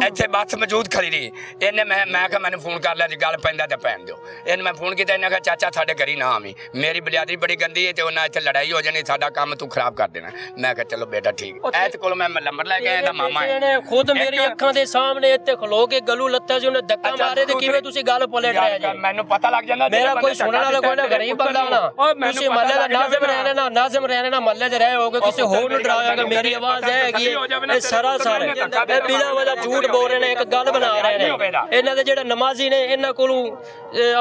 ਇੱਥੇ ਬੱਸ ਮੌਜੂਦ ਖੜੀ ਰਹੀ। ਇਹਨੇ ਮੈਂ ਕਿਹਾ ਮੈਨੂੰ ਫੋਨ ਕਰ ਲਿਆ ਜੀ, ਗੱਲ ਪੈਂਦਾ ਤਾਂ ਪੈਣ ਦਿਓ। ਇਹਨੂੰ ਮੈਂ ਫੋਨ ਕੀਤਾ, ਇਹਨੇ ਕਿਹਾ ਚਾਚਾ ਸਾਡੇ ਘਰੀ ਨਾ ਆਵੀਂ, ਮੇਰੀ ਬਲਿਆਦਰੀ ਬੜੀ ਗੰਦੀ ਹੈ ਤੇ ਉਹਨਾਂ ਇੱਥੇ ਲੜਾਈ ਹੋ ਜਾਣੀ, ਸਾਡਾ ਕੰਮ ਤੂੰ ਖਰਾਬ ਕਰ ਦੇਣਾ। ਮੈਂ ਕਿਹਾ ਚਲੋ ਬੇਟਾ ਠੀਕ। ਐਤ ਕੋਲ ਮੈਂ ਨੰਬਰ ਲੈ ਕੇ ਆਇਆ, ਇਹਦਾ ਮਾਮਾ ਹੈ, ਖੁਦ ਮੇਰੀ ਅੱਖਾਂ ਦੇ ਸਾਹਮਣੇ ਇੱਥੇ ਖਲੋ ਕੇ ਗਲੂ ਲੱਤਾ ਸੀ, ਉਹਨੇ ਧੱਕਾ ਮਾਰੇ ਤੇ ਕਿਵੇਂ ਤੁਸੀਂ ਗੱਲ ਪਲਟ ਰਿਹਾ ਜੀ? ਮੈਨੂੰ ਪਤਾ ਲੱਗ ਜਾਂਦਾ, ਮੇਰਾ ਕੋਈ ਸੁਣਨ ਵਾਲਾ ਕੋਈ ਨਾ, ਗਰੀਬ ਬੰਦਾ ਨਾ, ਤੁਸੀਂ ਮਹੱਲੇ ਦਾ ਨਾਜ਼ਮ ਰਹਿਣੇ ਨਾ, ਨਾਜ਼ਮ ਰਹਿਣੇ ਨਾ, ਮਹੱਲੇ 'ਚ ਰਹੇ ਹੋਗੇ, ਕਿਸੇ ਹੋਰ ਨੂੰ ਡਰਾਇਆ। ਮੇਰੀ ਆਵਾਜ਼ ਹੈਗੀ ਇਹ ਸਰਾਸਰ ਇਹ ਬਿਨਾਂ ਵਜ੍ਹਾ ਝੂਠ ਬੋਲ ਰਹੇ ਨੇ, ਇੱਕ ਗੱਲ ਬਣਾ ਰਹੇ ਨੇ। ਇਹਨਾਂ ਦੇ ਜਿਹੜੇ ਨਮਾਜ਼ੀ ਨੇ, ਇਹਨਾਂ ਕੋਲੋਂ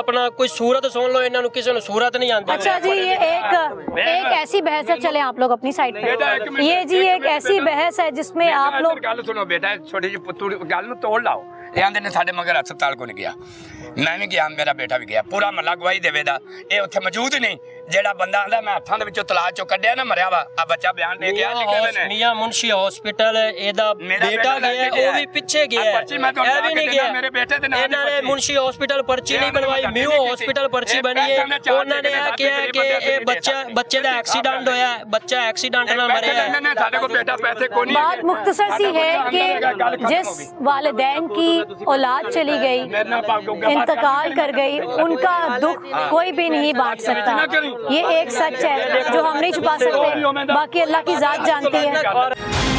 अपना कोई सूरत सुन लो, इन्होंने किसी ने सूरत नहीं आती। अच्छा जी, ये एक ऐसी बहस है, चले आप लोग अपनी साइड पे, ये जी एक ऐसी बहस है जिसमें आप लोग गल सुनो बेटा, छोटी जी पुत्तू गल तोड़ लाओ। ਇਹ ਆਂਦੇ ਨੇ ਸਾਡੇ ਮਗਰ ਹਸਪਤਾਲ ਕੋ ਨਹੀਂ ਗਿਆ, ਮੈਂ ਵੀ ਗਿਆ, ਮੇਰਾ ਬੇਟਾ ਵੀ ਗਿਆ, ਪੂਰਾ ਮਹੱਲਾ ਗਵਾਹੀ ਦੇਵੇਦਾ। ਇਹ ਉੱਥੇ ਮੌਜੂਦ ਨਹੀਂ, ਜਿਹੜਾ ਬੰਦਾ ਆਂਦਾ ਮੈਂ ਹੱਥਾਂ ਦੇ ਵਿੱਚੋਂ ਤਲਾਸ਼ ਚੋਂ ਕੱਢਿਆ ਨਾ, ਮਰਿਆ ਵਾ, ਆ ਬੱਚਾ ਬਿਆਨ ਦੇ ਕੇ ਆ ਲਿਖਦੇ ਨੇ। ਮੀਆਂ ਮੁਨਸ਼ੀ ਹਸਪੀਟਲ ਇਹਦਾ ਬੇਟਾ ਗਿਆ, ਉਹ ਵੀ ਪਿੱਛੇ ਗਿਆ, ਇਹ ਵੀ ਨਹੀਂ ਗਿਆ। ਮੇਰੇ ਬੇਟੇ ਦੇ ਨਾਲ ਇਹਨਾਂ ਨੇ ਮੁਨਸ਼ੀ ਹਸਪੀਟਲ ਪਰਚੀ ਨਹੀਂ ਬਣਵਾਈ, ਮਿਊ ਹਸਪੀਟਲ ਪਰਚੀ ਬਣੀ ਹੈ। ਉਹਨਾਂ ਨੇ ਇਹ ਕਿਹਾ ਕਿ ਇਹ ਬੱਚੇ ਦਾ एक्सीडेंट ਹੋਇਆ, ਬੱਚਾ एक्सीडेंट ਨਾਲ ਮਰਿਆ ਹੈ। ਸਾਡੇ ਕੋਲ ਬੇਟਾ ਪੈਸੇ ਕੋਈ नहीं। बात मुख्तसर सी है कि जिस वालिदैन की औलाद चली गई, इंतकाल कर गई, उनका दुख कोई भी नहीं बांट सकता। ये एक सच है जो हम नहीं छुपा सकते, बाकी अल्लाह की ज़ात जानती है।